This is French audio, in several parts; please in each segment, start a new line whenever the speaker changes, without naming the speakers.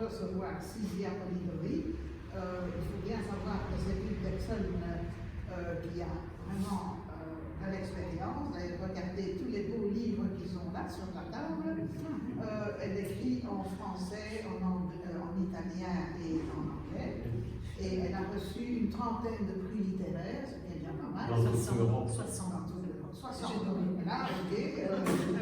recevoir Sylvia Polidori. Il faut bien savoir que c'est une personne qui a vraiment de l'expérience. Regardez tous les beaux livres qui sont là sur la table. Elle écrit en français, en italien et en anglais. Et elle a reçu une trentaine de prix littéraires, ce qui est bien pas mal. 60. Voilà, ok.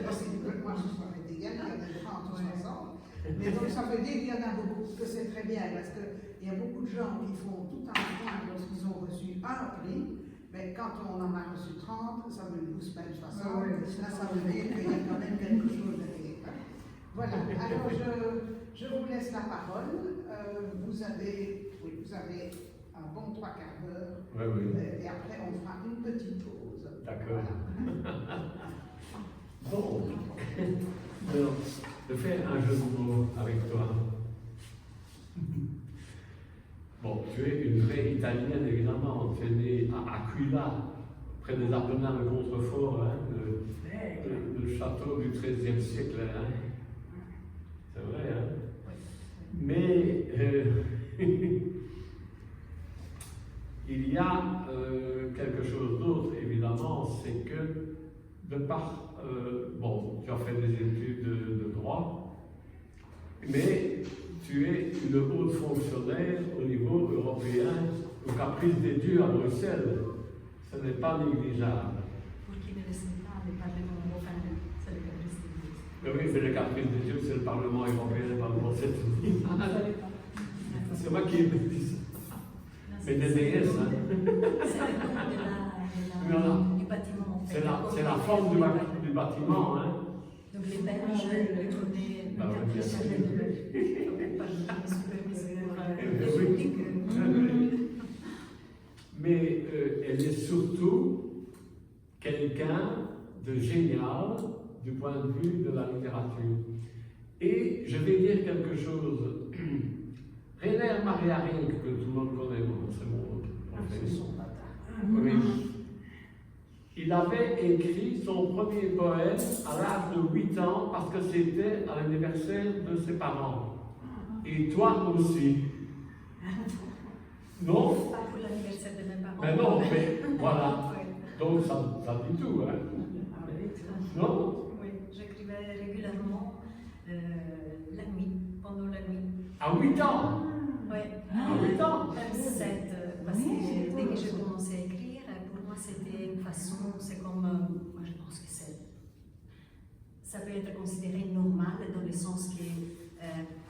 Parce que moi, je suis arrêtée égal, il y en a 30 ou 60. Mais donc, ça veut dire qu'il y en a beaucoup, que c'est très bien, parce qu'il y a beaucoup de gens qui font tout un point lorsqu'ils ont reçu un prix, mais quand on en a reçu 30, ça ne pousse pas une 60. Là, ça veut dire qu'il y a quand même quelque chose derrière. Voilà, alors je vous laisse la parole. Vous avez un bon 3 quarts d'heure.
Oui.
Et après, on fera une petite pause.
D'accord.
Voilà.
Bon. Alors, je fais un jeu de mots avec toi. Bon, tu es une vraie italienne, évidemment. Tu es née à Aquila, près des Apennins, le contrefort, hein, le château du XIIIe siècle. Hein. C'est vrai, hein? Mais il y a quelque chose d'autre, évidemment, c'est que de par bon, tu as fait des études de droit, mais tu es une haute fonctionnaire au niveau européen, au caprice des dieux à Bruxelles. Ce n'est pas négligeable.
Pour qui ne le sait pas, le Parlement européen, c'est le caprice des dieux.
Oui, c'est le caprice des dieux, c'est le Parlement européen, le Parlement cette-unis. C'est moi qui ai dit ça. Mais des déesses, hein.
C'est le nom du bâtiment.
C'est la forme du bâtiment, hein.
Donc les Belges le connaissent,
Bah oui, bien sûr. Mais elle est surtout quelqu'un de génial du point de vue de la littérature. Et je vais dire quelque chose. Rainer Maria Rilke, que tout le monde connaît, c'est mon professeur. Oui. Il avait écrit son premier poème à l'âge de 8 ans parce que c'était à l'anniversaire de ses parents. Et toi aussi. Non?
Pas pour l'anniversaire de mes parents.
Mais non, mais voilà. Donc ça dit tout, hein? Non?
Oui, j'écrivais régulièrement la nuit, pendant la nuit.
À 8 ans?
Oui.
À 8 ans?
Même 7, parce que dès que j'ai commencé à écrire, pour moi c'était une façon, c'est comme, moi je pense que ça peut être considéré normal dans le sens que,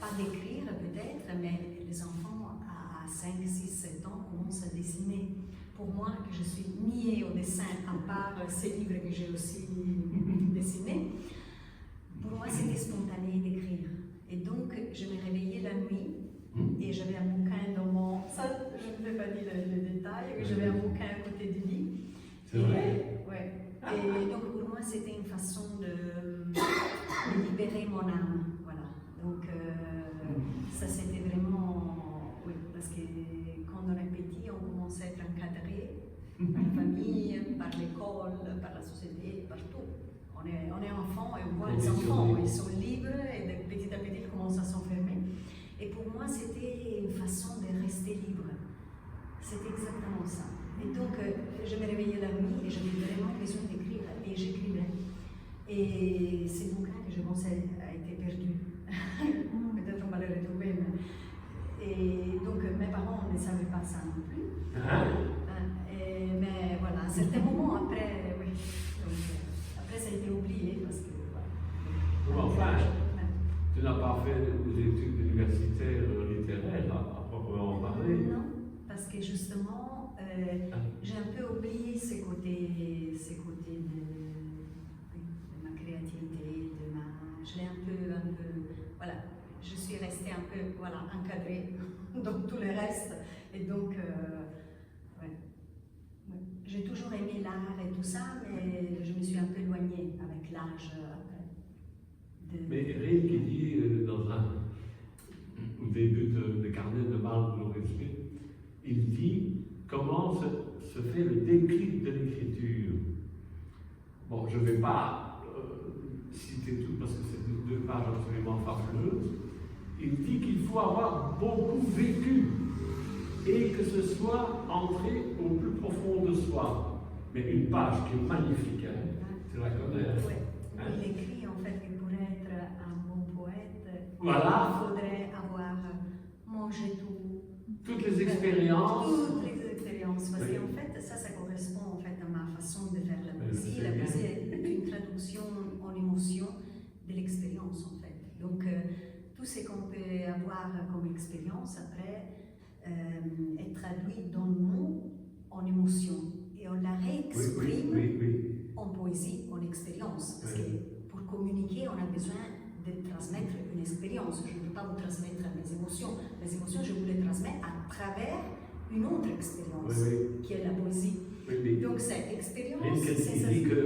pas d'écrire peut-être, mais les enfants à 5, 6, 7 ans commencent à dessiner. Pour moi, que je suis niée au dessin, à part ces livres que j'ai aussi dessinés, pour moi c'était spontané d'écrire. Et donc je me réveillais la nuit et j'avais un bouquin dans mon... Ça, je ne vais pas dire le détail, mais j'avais un bouquin à côté du lit.
C'est vrai?
Ouais. Et donc pour moi c'était une façon de libérer mon âme. Voilà. Donc ça c'était vraiment... Oui, parce que quand on est petit, on commence à être encadré par la famille, par l'école, par la société, partout. On est enfant et on voit les enfants, ils sont libres et petit à petit ils commencent à s'enfermer. Et pour moi, c'était une façon de rester libre. C'était exactement ça. Et donc, je me réveillais la nuit et j'avais vraiment besoin d'écrire et j'écrivais. Et ces bouquins que je pensais a été perdu. Peut-être on va les retrouver. Et donc, mes parents ne savaient pas ça non plus. Mais voilà, à un certain moment après, oui. Donc, après, ça a été oublié parce que. Voilà.
Enfin, tu n'as pas fait des études universitaires littéraires à proprement parler?
Non, parce que justement, j'ai un peu oublié ces côtés de ma créativité, je l'ai un peu, voilà, je suis restée un peu, voilà, encadrée dans tout le reste, et donc, ouais. J'ai toujours aimé l'art et tout ça, mais je me suis un peu éloignée avec l'âge après.
Mais Rilke dit au début de Carnet de Marbre de Maurice Smith, il dit comment se fait le déclic de l'écriture. Bon, je ne vais pas citer tout parce que c'est 2 pages absolument fabuleuses. il dit qu'il faut avoir beaucoup vécu et que ce soit entré au plus profond de soi. Mais une page qui est magnifique, hein? Tu la connais, hein?
Ouais.
Hein?
Il écrit en fait que pour être un bon poète,
Voilà.
il faudrait avoir mangé tout.
Toutes les expériences.
Toutes les expériences. Parce
Oui.
qu'en fait, ça correspond en fait à ma façon de faire la
Oui,
poésie.
c'est
La
bien.
poésie est une traduction en émotion de l'expérience en fait. Donc tout ce qu'on peut avoir comme expérience après est traduit dans le mot en émotion. Et on la réexprime en poésie, en expérience. Parce
Oui.
que pour communiquer, on a besoin de transmettre une expérience. Je ne peux pas vous transmettre mes émotions. Mes émotions, je vous les transmets à travers une autre expérience,
Oui,
qui est la poésie.
oui.
Donc cette expérience,
Et
c'est
il
ça.
dit que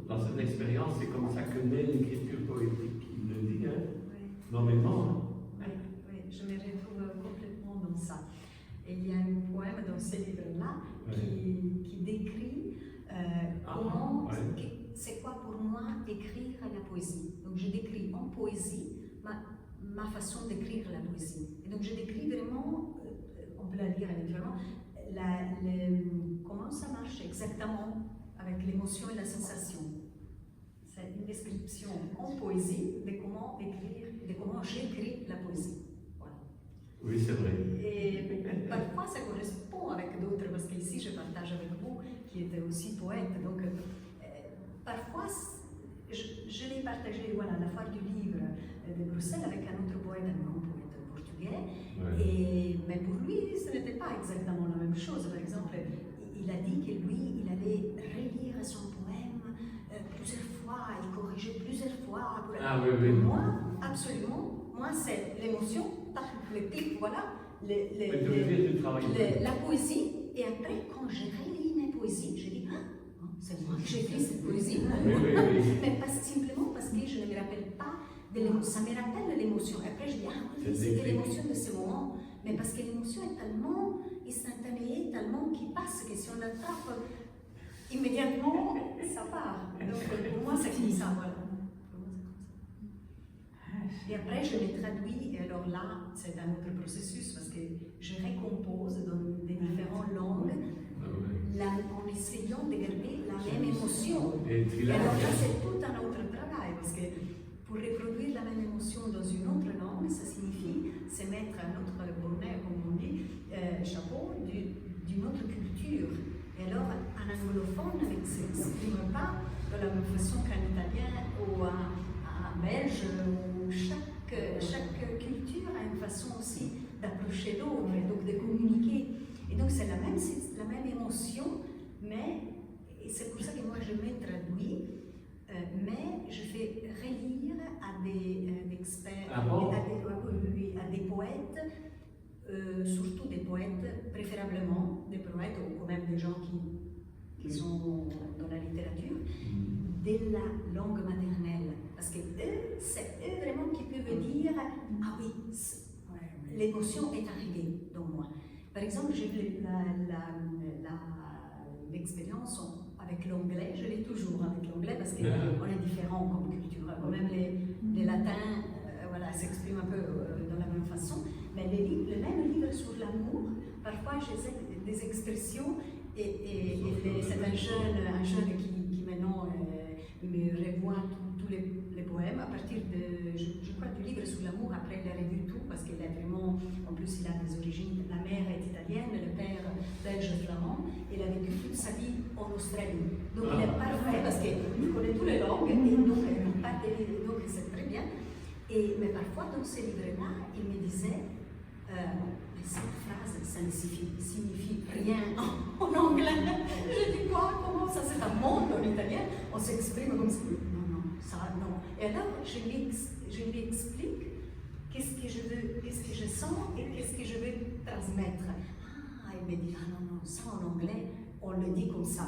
dans cette expérience, c'est comme ça que naît l'écriture poétique. Il le dit, hein?
Oui.
Nommément.
Oui, oui, je me retrouve complètement dans ça. Et il y a un poème dans ce livre-là qui décrit comment, c'est quoi pour moi écrire la poésie. Donc je décris en poésie ma façon d'écrire la poésie. Et donc je décris vraiment, on peut la lire éventuellement, comment ça marche exactement avec l'émotion et la sensation. C'est une description en poésie de comment écrire, de comment j'écris la poésie. Voilà.
Oui, c'est vrai.
Et parfois ça correspond avec d'autres, parce qu'ici je partage avec vous qui était aussi poète. Donc parfois je l'ai partagé, voilà, à la foire du livre de Bruxelles avec un autre poète, un grand poète portugais. Mais pour lui, ce n'était pas exactement la même chose. Par exemple, il a dit que lui, il allait relire son poème plusieurs fois, il corrigeait plusieurs fois.
Oui.
Moi, absolument, moi c'est l'émotion, le clip, voilà, la poésie, et après quand j'ai relis mes poésies, j'ai dit, c'est moi qui j'ai écrit cette poésie. Mais simplement parce que je ne me rappelle pas de l'émotion, ça me rappelle l'émotion. Après je dis, c'était l'émotion de ce moment, mais parce que l'émotion est tellement instantanée, tellement qui passe, que si on l'attrape, immédiatement, ça part. Donc pour moi c'est comme ça, voilà. Et après, je les traduis, et alors là, c'est un autre processus parce que je recompose dans des différentes langues en essayant de garder la même émotion. Et alors là, c'est tout un autre travail parce que pour reproduire la même émotion dans une autre langue, ça signifie se mettre un autre bonnet, comme on dit, chapeau d'une autre culture. Et alors, un anglophone ne s'exprime pas de la même façon qu'un italien ou un belge. Chaque culture a une façon aussi d'approcher l'autre et donc de communiquer. Et donc c'est la même émotion, mais c'est pour ça que moi je me traduis, mais je fais relire à des experts, à des poètes, surtout des poètes, préférablement des poètes ou quand même des gens qui sont dans la littérature, de la langue maternelle. Parce que c'est eux vraiment qui peuvent dire ah oui, l'émotion est arrivée dans moi. Par exemple, j'ai eu l'expérience avec l'anglais, je l'ai toujours avec l'anglais parce qu'on est différents comme culture. Quand même les latins voilà, s'expriment un peu de la même façon, mais le même livre sur l'amour, parfois j'ai des expressions et c'est un jeune qui maintenant me revoit tous les poèmes à partir de, je crois, du livre sur l'amour. Après, il a revu tout parce qu'il a vraiment, en plus, il a des origines. La mère est italienne, le père belge-flamand. Il a vécu toute sa vie en Australie. Donc, il est parfait parce qu'il connaît toutes les langues et donc c'est très bien. Mais parfois, dans ce livre-là, il me disait mais cette phrase, ça ne signifie rien en anglais. Je dis quoi? Comment ça? C'est un monde en italien. On s'exprime comme ça. Non, ça, non. Et alors, je lui explique qu'est-ce que je veux, qu'est-ce que je sens et qu'est-ce que je veux transmettre. Il me dit, non, ça en anglais, on le dit comme ça.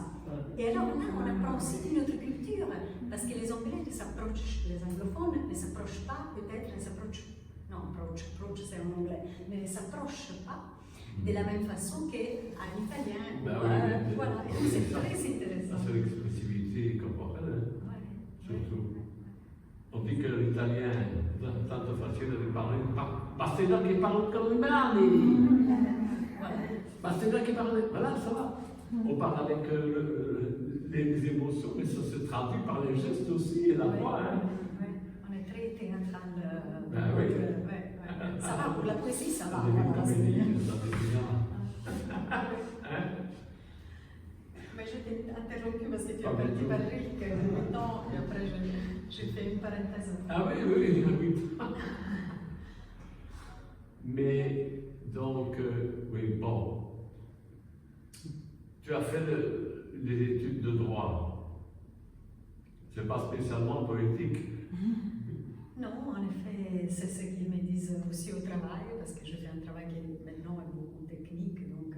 Et alors là, on apprend aussi d'une autre culture, parce que les Anglais les anglophones ne s'approchent pas, peut-être, approach c'est en anglais, mais ne s'approchent pas de la même façon qu'un italien. Voilà, et donc c'est très intéressant.
C'est l'expressivité corporelle, surtout. On dit que l'italien, tanto facile Basta che parlo con le mani. Basta che parle. Voilà, ça va. On parle avec les émotions, mais ça se traduit par les gestes aussi et la voix. Hein.
On est très théâtral.
Ben oui.
Ça va, pour la poésie, ça va.
Des
Voilà,
comédies, ça fait bien. Hein?
Mais je t'ai interrompu parce que tu
Pas
as
du
parti
tout.
parler que longtemps et après je fais une parenthèse.
Ah oui. Mais donc, oui, bon. Tu as fait les études de droit. C'est pas spécialement poétique.
Non, en effet, c'est ce qu'ils me disent aussi au travail, parce que je fais un travail qui maintenant est beaucoup technique, donc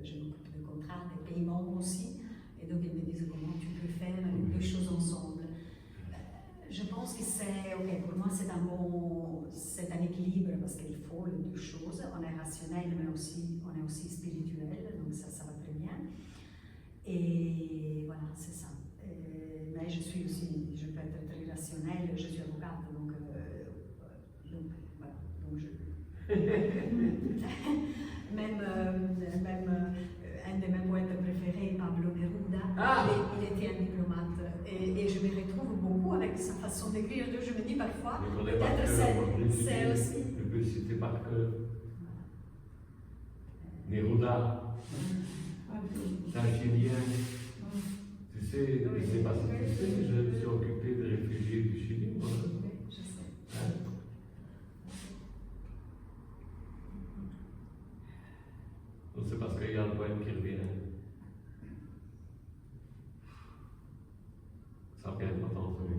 je m'occupe de contrats, des paiements aussi, et donc ils me disent comment tu peux faire les deux choses ensemble. Je pense que c'est, ok, pour moi c'est un équilibre, parce qu'il faut les deux choses, on est rationnel, mais aussi, on est aussi spirituel, donc ça va très bien. Et voilà, c'est ça. Mais je suis aussi, je peux être très rationnelle, je suis avocate, donc voilà, donc je... même un de mes poètes préférés, Pablo Neruda, il était un diplomate, et je me retrouve beaucoup avec sa façon d'écrire, je me dis parfois, peut-être c'est aussi...
Je peux citer par cœur. Neruda. C'est un Chilien. Tu sais, je ne sais pas si tu sais, je me suis occupé des réfugiés du Chili, moi.
Oui, je sais.
Hein? Donc c'est parce qu'il y a le poème qui revient. Ça n'a aucune importance, oui.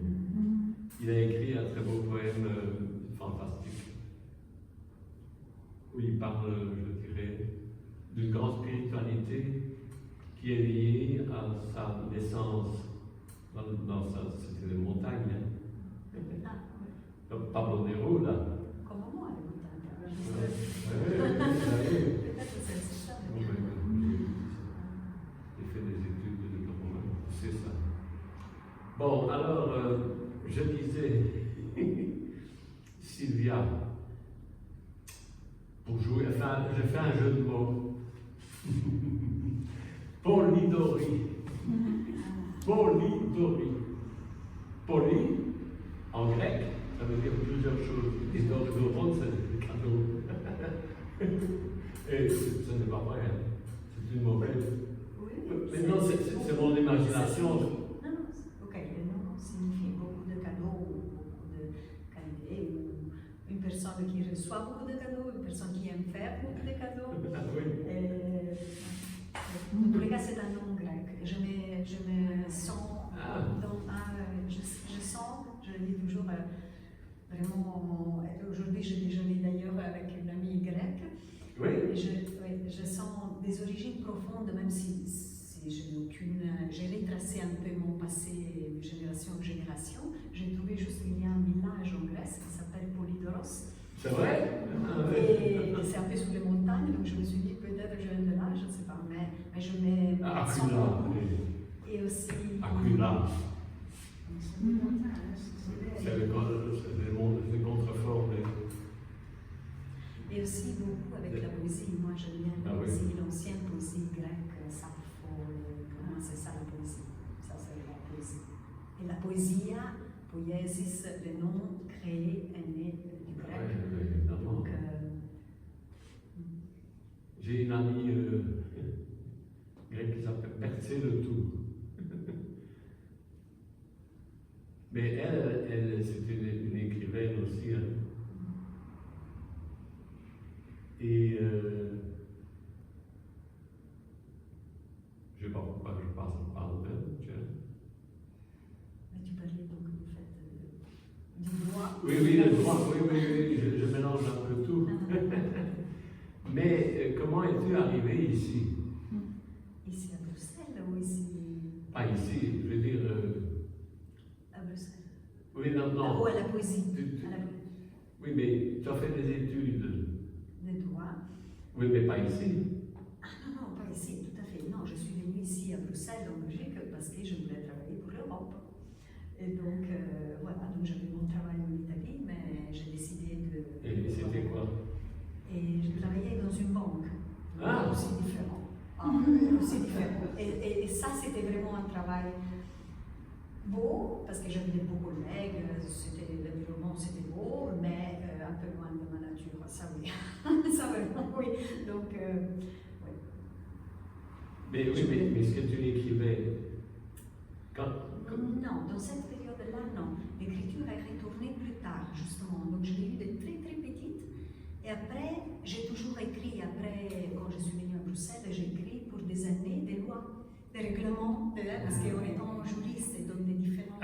Il a écrit un très beau poème fantastique, où il parle, je dirais, d'une grande spiritualité qui est liée à sa naissance c'était les montagnes. Hein.
Ah, oui.
Comme Pablo Neruda.
Comme moi,
Oui.
peut-être que c'est ça.
J'ai fait des études de développement, c'est ça. Bon, alors, je disais, Sylvia, pour jouer, enfin, je fais un jeu de mots. Polidori. Polidori. Poly, en grec, ça veut dire plusieurs choses. Et doron, c'est le cadeau. Et ce n'est pas vrai, hein. C'est une mauvaise.
Oui,
Mais non, c'est mon imagination.
Non, ok, le nom signifie beaucoup de cadeaux, beaucoup de qualité, ou une personne qui reçoit beaucoup de cadeaux, une personne qui aime faire beaucoup de cadeaux.
Oui.
En tous les cas, c'est un nom grec. Je me sens je sens, je le dis toujours, vraiment, aujourd'hui je déjeunais d'ailleurs avec une amie grecque.
Oui.
Je sens des origines profondes, même si je n'ai aucune. J'ai retracé un peu mon passé de génération en génération. J'ai trouvé juste qu'il y a un village en Grèce qui s'appelle Polydoros.
C'est vrai?
Et c'est un peu sous les montagnes, donc je me suis dit peut-être je viens de là, je ne sais pas, mais je mets.
Aquila.
Et aussi.
Aquila. C'est le contrefort.
Et aussi beaucoup avec la poésie. Moi j'aime bien la poésie, l'ancienne poésie grecque, Sappho, pour moi c'est ça la poésie. Ça c'est la poésie. Et la poiesis, le nom créé est né du grec. Donc,
j'ai une amie grecque qui s'appelle Percé le Tour. Mais elle c'est une écrivaine aussi. Hein. Et je ne sais pas pourquoi je parle d'elle.
Mais tu parlais donc du fait du droit.
Oui, le droit, oui, je mélange un peu tout. Mais comment es-tu arrivé ici?
Ici à Bruxelles ou ici?
Pas ici, je veux dire.
À Bruxelles.
Oui, non.
Ou à la poésie.
Oui, mais tu as fait des études.
De droit.
Oui, mais pas ici.
Ah non, pas ici, tout à fait. Non, je suis venue ici à Bruxelles, en Belgique, parce que je voulais travailler pour l'Europe. Et donc, voilà, donc j'avais mon travail en Italie, mais j'ai décidé de...
Et
Et ça, c'était vraiment un travail beau, parce que j'avais des beaux collègues, l'environnement c'était beau, mais un peu loin de ma nature, ça oui. Ça vraiment, oui. Donc, oui.
Mais oui, mais ce que tu écrivais,
Non, dans cette période-là, non. L'écriture est retournée plus tard, justement. Donc, je l'ai eu de très, très petite. Et après, j'ai toujours écrit. Après, quand je suis venue à Bruxelles, j'ai écrit pour des années des lois, des règlements, parce qu'en étant juriste et dans des différentes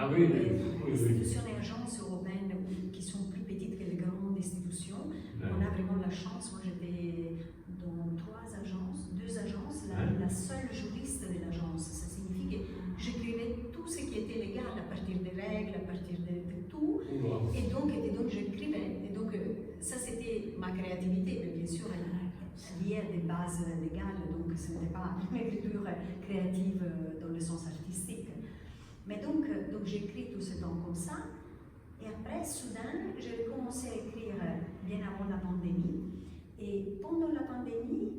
institutions et agences européennes qui sont plus petites que les grandes institutions, on a vraiment la chance. Moi, j'étais dans 2 agences, la seule juriste de l'agence. Ça signifie que j'écrivais tout ce qui était légal à partir des règles, à partir de tout. Et donc j'écrivais. Et donc, ça, c'était ma créativité, mais bien sûr, liée à des bases légales, donc ce n'était pas une écriture créative dans le sens artistique. Mais donc j'écris tout ce temps comme ça. Et après, soudain, j'ai commencé à écrire bien avant la pandémie. Et pendant la pandémie,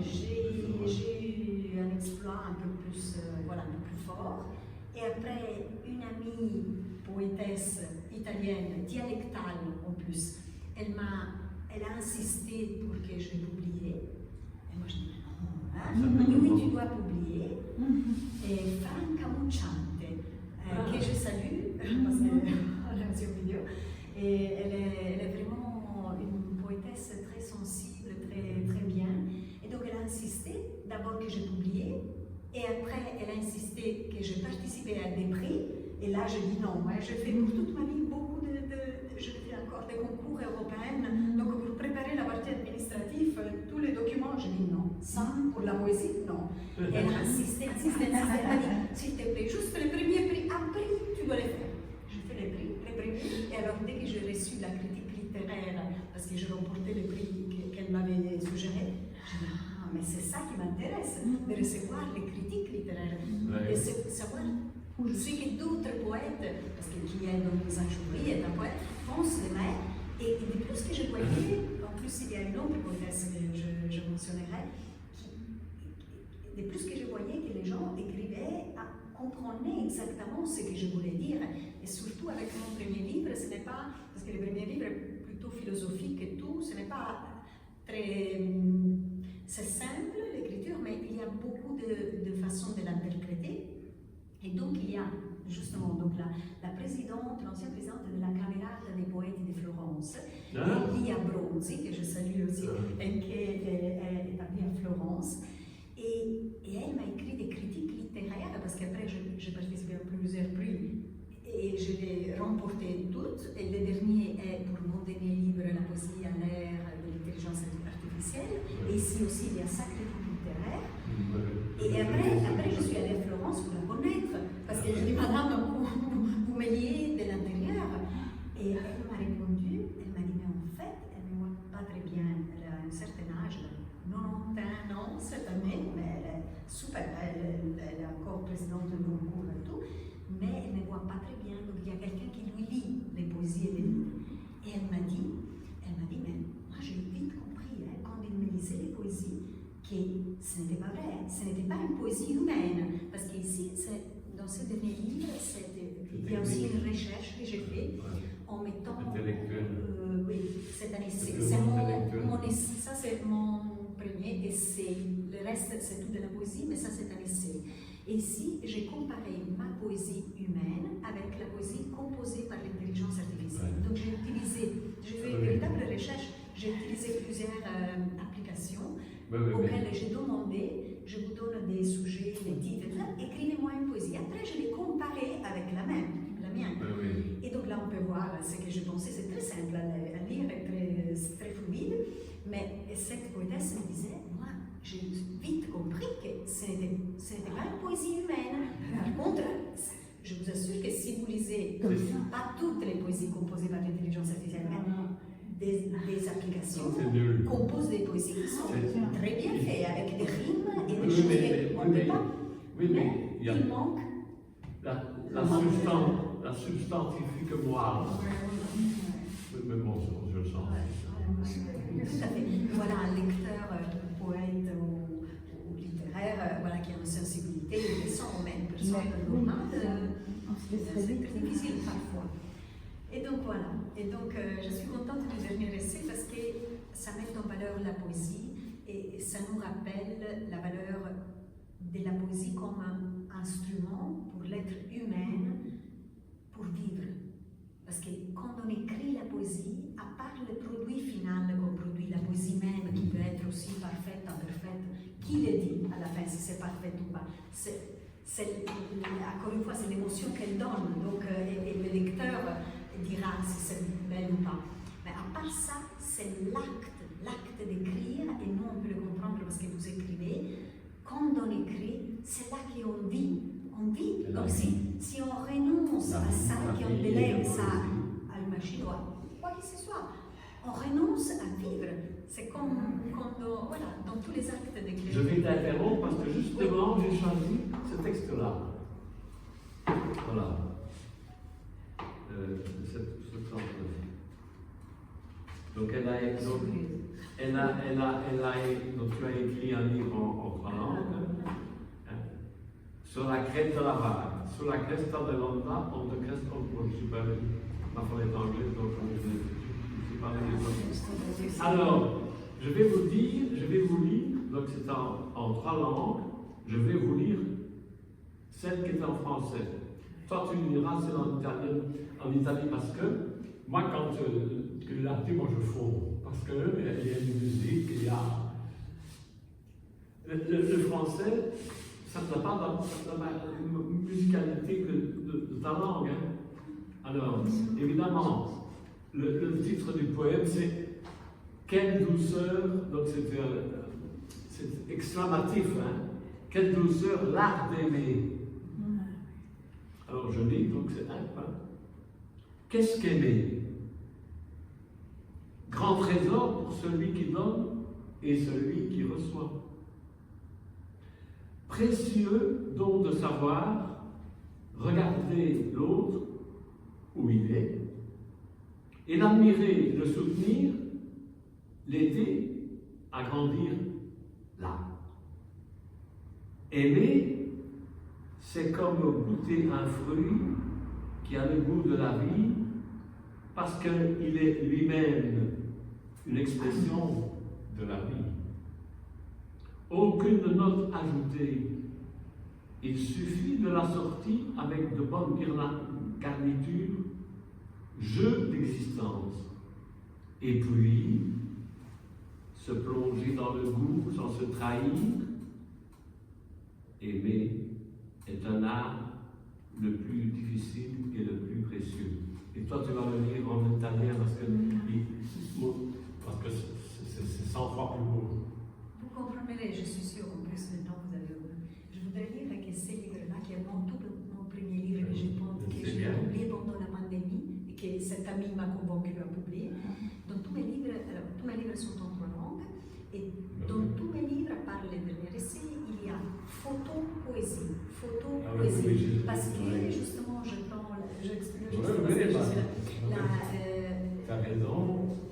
j'ai eu un exploit un peu plus fort. Et après, une amie poétesse italienne, dialectale en plus, elle a insisté pour que je publie. Et moi je dis non, hein? Oui, tu dois publier. Et Franca Mucciante, que je salue, parce qu'elle est sur vidéo, et elle est vraiment une poétesse très sensible, très, très bien. Et donc elle a insisté d'abord que j'ai publié, et après elle a insisté que je participais à des prix. Et là, je dis non. Moi, je fais pour toute ma vie beaucoup je fais encore des concours européens. Donc, pour préparer la partie administrative, tous les documents, je dis non. Ça, pour la poésie, non. Et elle a insisté. Elle m'a dit, s'il te plaît, juste le premier prix, un prix, tu dois le faire. Je fais les premiers. Et alors, dès que j'ai reçu la critique littéraire, parce que j'ai remporté le prix qu'elle m'avait suggéré, je dis, mais c'est ça qui m'intéresse, de recevoir les critiques littéraires. Et savoir. Je sais que d'autres poètes, parce qu'il y a dans les injouries, est un poète, pensent les mains, et de plus que je voyais, en plus il y a une autre poétesse que je mentionnerai, de plus que je voyais que les gens écrivaient, comprenaient exactement ce que je voulais dire, et surtout avec mon premier livre, ce n'est pas, parce que le premier livre est plutôt philosophique et tout, ce n'est pas très, c'est simple l'écriture, mais il y a beaucoup de façons de l'interpréter. Et donc il y a justement donc, la présidente, l'ancienne présidente de la Camerata dei Poeti de Florence, Lia Bronzi, que je salue aussi, et qui est établie à Florence. Et elle m'a écrit des critiques littéraires, parce qu'après j'ai participé à plusieurs prix, et je les remporté toutes. Et le dernier est pour mon dernier livre, La poésie à l'ère de l'intelligence artificielle. Et ici aussi, il y a sa critique littéraire. Et après, je suis allée à Florence pour la connaître, parce que je dis, madame, vous m'ayez de l'intérieur. Et elle m'a répondu, elle m'a dit, mais en fait, elle ne me voit pas très bien. Elle a un certain âge, 91 ans cette année, mais elle est super, elle est encore présidente de concours et tout, mais elle ne voit pas très bien. Donc il y a quelqu'un qui lui lit les poésies et les livres. Et elle m'a dit, mais moi j'ai vite compris, quand il me lisait les poésies, que ce n'était pas vrai, ce n'était pas une poésie humaine, parce qu'ici, dans ce dernier livre, il y a aussi une recherche que j'ai faite en mettant... oui, c'est un essai. Ça, c'est mon premier essai. Le reste, c'est tout de la poésie, mais ça, c'est un essai. Et ici, j'ai comparé ma poésie humaine avec la poésie composée par l'intelligence artificielle. Donc, j'ai fait une véritable recherche, j'ai utilisé plusieurs applications auxquelles j'ai demandé, je vous donne des sujets, des titres, écrivez-moi une poésie. Après, je l'ai comparée avec la mienne. Et donc là, on peut voir ce que je pensais, c'est très simple à lire, très, très fluide, mais cette poétesse me disait, moi, j'ai vite compris que ce n'était pas une poésie humaine. Par contre, je vous assure que si vous lisez, pas toutes les poésies composées par l'intelligence artificielle, des applications composent des poésies qui sont très bien faites, avec des rimes et des choses qu'on ne peut pas.
Oui, mais
il manque
la substantifique moi. Mais bon, je le sens.
Tout à fait. Voilà, un lecteur, poète ou littéraire voilà, qui ont une sensibilité, ils sont même personnes normales, c'est très difficile parfois. Et donc voilà, et donc je suis contente du dernier essai parce que ça met en valeur la poésie et ça nous rappelle la valeur de la poésie comme un instrument pour l'être humain pour vivre. Parce que quand on écrit la poésie, à part le produit final qu'on produit, la poésie même, qui peut être aussi parfaite, imparfaite, qui le dit à la fin si c'est parfait ou pas? Encore une fois, c'est l'émotion qu'elle donne, donc, et le lecteur dira si c'est belle ou pas. Mais à part ça, c'est l'acte d'écrire, et nous on peut le comprendre parce que vous écrivez. Quand on écrit, c'est là qu'on vit. On vit comme si on renonce à ça, qu'on délègue ça à une machine ou à quoi que ce soit. On renonce à vivre. C'est comme quand, voilà, dans tous les actes d'écriture.
Je vais t'interrompre parce que justement, j'ai choisi ce texte-là. Voilà. Cette sorte-ci. Donc, donc tu as écrit un livre en 3 langues. Sur la crête de la vague, sur la cresta dell'onda, on te creste contre le super. Ma femme est anglaise, donc je ne sais pas les autres. Alors, je vais vous lire, donc c'est en 3 langues, je vais vous lire celle qui est en français. Toi, tu liras celle en Italie parce que moi, quand tu l'as dit, moi je fonds. Parce qu'il y a une musique, il y a. Le français, ça n'a pas une musicalité de ta langue. Hein. Alors, évidemment, le titre du poème, c'est Quelle douceur, donc c'est exclamatif, hein. Quelle douceur, l'art d'aimer. Alors je lis, donc c'est un point. Qu'est-ce qu'aimer? Grand trésor pour celui qui donne et celui qui reçoit. Précieux don de savoir, regarder l'autre où il est, et l'admirer, le soutenir, l'aider à grandir là. Aimer, c'est comme goûter un fruit qui a le goût de la vie, parce qu'il est lui-même une expression de la vie. Aucune note ajoutée. Il suffit de la sortie avec de bonnes garnitures, jeu d'existence. Et puis, se plonger dans le goût sans se trahir. Aimer est un art le plus difficile et le plus précieux. Et toi, tu vas le lire en italien parce que c'est 100 fois plus beau.
Vous comprendrez, je suis sûre, en plus, maintenant vous avez. Je voudrais lire que ce livre-là, qui est mon premier livre que j'ai publié pendant la pandémie et que cet ami m'a convaincu à publier. Donc tous mes livres sont en 3 langues et dans tous mes livres, à part les derniers essais, il y a photo-poésie. Photo-poésie. Parce que justement, je prends.
Tu as raison.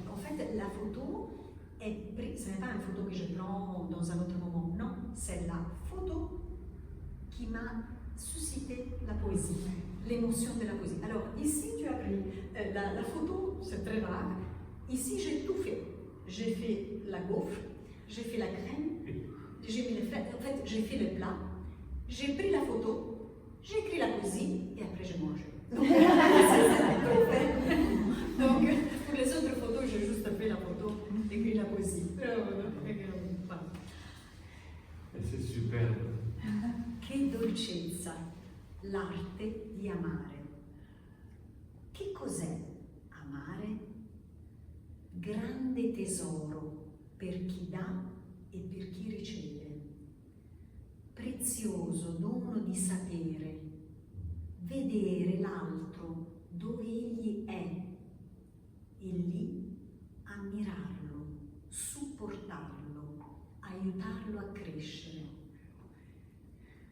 En fait, la photo est prise, ce n'est pas une photo que je prends dans un autre moment, non, c'est la photo qui m'a suscité la poésie, l'émotion de la poésie. Alors, ici, tu as pris la photo, c'est très rare. Ici, j'ai tout fait. J'ai fait la gaufre, j'ai fait la crème, j'ai mis les frais, en fait, j'ai fait le plat, j'ai pris la photo, j'ai écrit la poésie et après j'ai mangé. Donc, pour les autres photos, j'ai juste fait la photo, écrit la poésie.
C'est superbe.
Che dolcezza, l'arte di amare. Che cos'è amare? Grande tesoro per chi dà e per chi riceve. Prezioso dono di sapere, vedere l'altro dove egli è e lì ammirarlo, supportarlo, aiutarlo a crescere.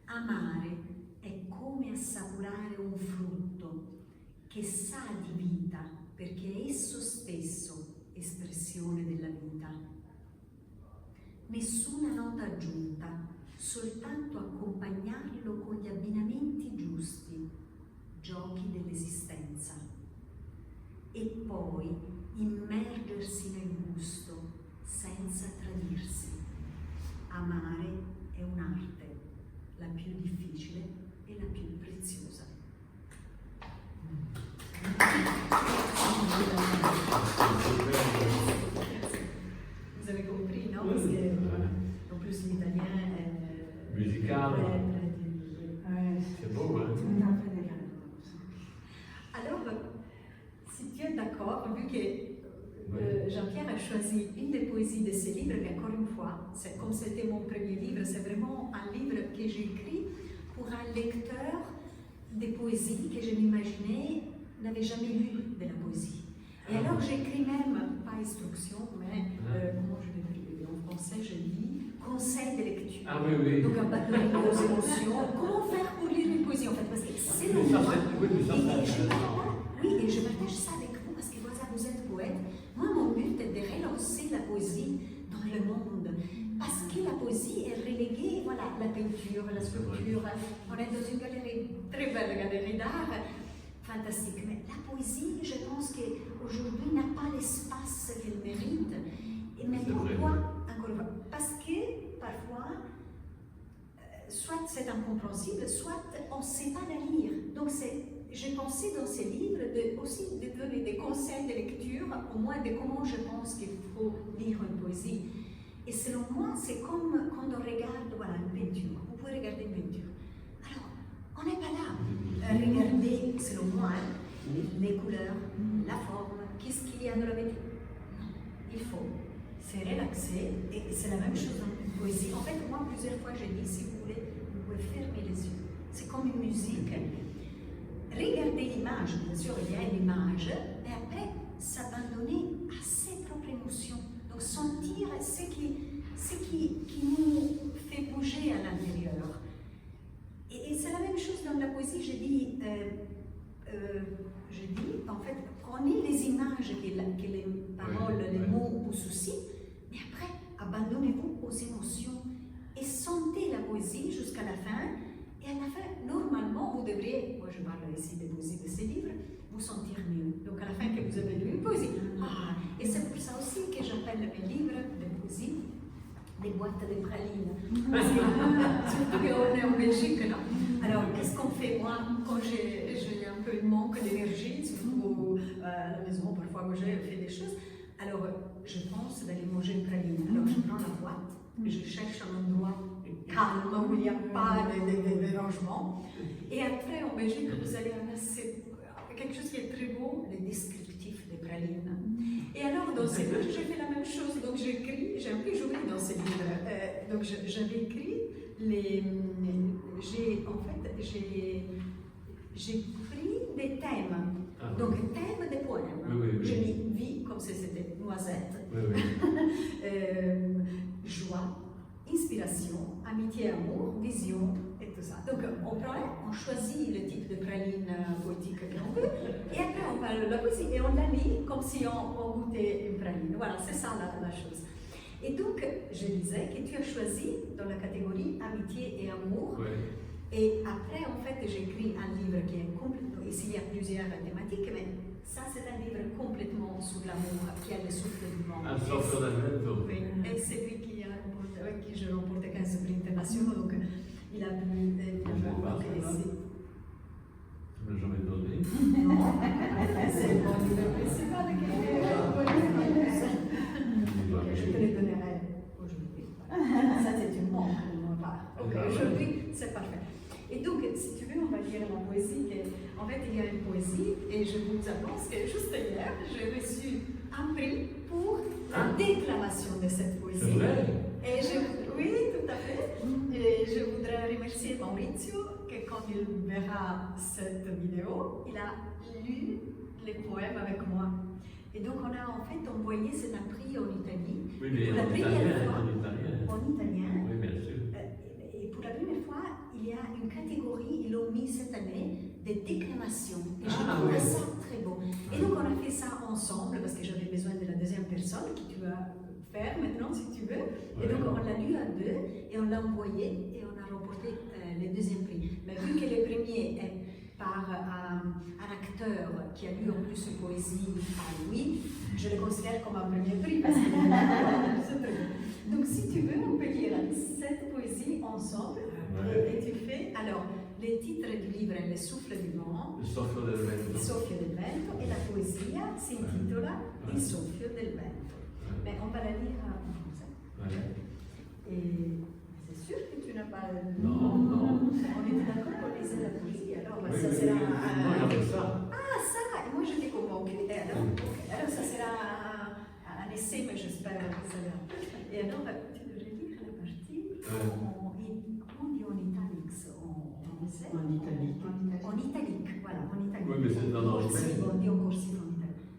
Amare è come assaporare un frutto che sa di vita perché è esso stesso espressione della vita. Nessuna nota aggiunta, soltanto accompagnarlo con gli abbinamenti giusti, giochi dell'esistenza, e poi immergersi nel gusto senza tradirsi. Amare è un'arte, la più difficile e la più preziosa. Vous avez compris, non? Parce que, en plus, l'italien est
musical.
très
C'est beau, hein?
Alors, si tu es d'accord, vu que Jean-Pierre a choisi une des poésies de ce livre, mais encore une fois, comme c'était mon premier livre, c'est vraiment un livre que j'ai écrit pour un lecteur de poésie que je m'imaginais n'avait jamais lu de la poésie. Et alors j'ai écrit même, pas instruction, mais comment je vais dire en français, je dis conseil de lecture.
Ah oui, oui.
Donc un batterie aux émotions. Comment faire pour lire une poésie en fait? Parce que c'est le
Oui,
et je partage ça avec vous parce que vous êtes poète. Moi, mon but est de relancer la poésie dans le monde. Parce que la poésie est reléguée, voilà, la peinture, la sculpture. On est dans une galerie, très belle galerie d'art, fantastique. Mais la poésie, je pense qu'aujourd'hui n'a pas l'espace qu'elle mérite. Mais pourquoi? Encore une fois, parce que parfois, soit c'est incompréhensible, soit on ne sait pas la lire. Donc j'ai pensé dans ces livres aussi de donner des conseils de lecture, au moins de comment je pense qu'il faut lire une poésie. Et selon moi, c'est comme quand on regarde voilà, une peinture. Vous pouvez regarder une peinture. Alors, on n'est pas là à regarder, selon moi, les couleurs, la forme, qu'est-ce qu'il y a dans la peinture. Non, il faut se relaxer, et c'est la même chose dans une poésie. En fait, moi, plusieurs fois, j'ai dit, si vous voulez, vous pouvez fermer les yeux. C'est comme une musique. Regardez l'image, bien sûr, il y a une image, et après, s'abandonner à ses propres émotions. Donc, sentir ce qui nous fait bouger à l'intérieur. Et c'est la même chose dans la poésie, je dis, en fait, prenez les images que les paroles, les mots vous suscitent, mais après, abandonnez-vous aux émotions et sentez la poésie jusqu'à la fin. Et à la fin, normalement, vous devriez, moi je parle ici des poésies de ces livres, vous sentir mieux. Donc à la fin que vous avez lu une poésie. Et c'est pour ça aussi que j'appelle mes livres de poésie des boîtes de pralines. Parce que, surtout qu'on est en Belgique, non? Alors qu'est-ce qu'on fait? Moi, quand j'ai un peu de manque d'énergie, surtout à la maison, parfois moi j'ai fait des choses, alors je pense d'aller manger une praline. Alors je prends la boîte, je cherche un endroit calme où il n'y a pas de dérangement. Et après, en Belgique, vous allez ramasser quelque chose qui est très beau, les descriptifs des pralines. Et alors, dans ces livres, j'ai fait la même chose. Donc, j'écris, j'ai un peu joué dans ces livres. Donc, j'avais écrit j'ai pris des thèmes. Donc, thèmes des poèmes. J'ai mis vie, comme si c'était noisette, joie, inspiration, amitié, amour, vision et tout ça. Donc on choisit le type de praline poétique qu'on veut et après on parle de la poésie et on la lit comme si on goûtait une praline. Voilà, c'est ça la chose. Et donc je disais que tu as choisi dans la catégorie amitié et amour. Et après en fait j'ai écrit un livre qui est complètement, ici il y a plusieurs thématiques, mais ça c'est un livre complètement sur l'amour qui a le souffle du monde.
Un souffle d'amour.
Oui, et c'est lui qui je remporté 15 prix internationaux, donc il a pu ici.
Tu m'as jamais donné.
Non, c'est mon livre principal je te le donnerai aujourd'hui. Ça c'est une montre de mon part. Aujourd'hui, c'est parfait. Et donc, si tu veux, on va lire la poésie. En fait, il y a une poésie, et je vous annonce que juste hier, j'ai reçu un prix pour la déclamation de cette poésie.
C'est vrai?
Et oui, tout à fait. Et je voudrais remercier Maurizio, que quand il verra cette vidéo, il a lu les poèmes avec moi. Et donc, on a en fait envoyé cet prix en Italie.
Oui, mais
en
italien.
En italien.
Oui, bien sûr.
Et pour la première fois, il y a une catégorie, ils l'ont mis cette année, des déclamations. Et je trouve ça très beau. Et donc, on a fait ça ensemble, parce que j'avais besoin de la deuxième personne, qui tu as faire maintenant si tu veux. Et
Ouais.
donc on l'a lu à deux et on l'a envoyé et on a remporté le deuxième prix. Mais vu que le premier est par un acteur qui a lu en plus une poésie par lui, je le considère comme un premier prix parce que ce truc. Donc si tu veux, on peut lire cette poésie ensemble.
Ouais.
Et tu fais, alors, le titre du livre est Le souffle du vent,
Il soffio del
Il
vento.
soffio del vento, e la poesia si intitola Il soffio del vento. Mais on va la lire en français.
Ouais.
Et c'est sûr que tu n'as pas.
Non, non.
On était d'accord qu'on lisait la poésie, alors
Oui,
ça
oui,
sera.
oui. Moi, j'avais ça.
Ah, ça! Et moi j'étais convaincue. Et alors, alors ça sera un essai, mais j'espère que ça va. Et alors, tu devrais lire la partie comment on dit en italics en essai?
En italique.
En italique, voilà, en italique.
Oui, mais c'est dans l'anglais.
Corsive, on dit en corsive en italique.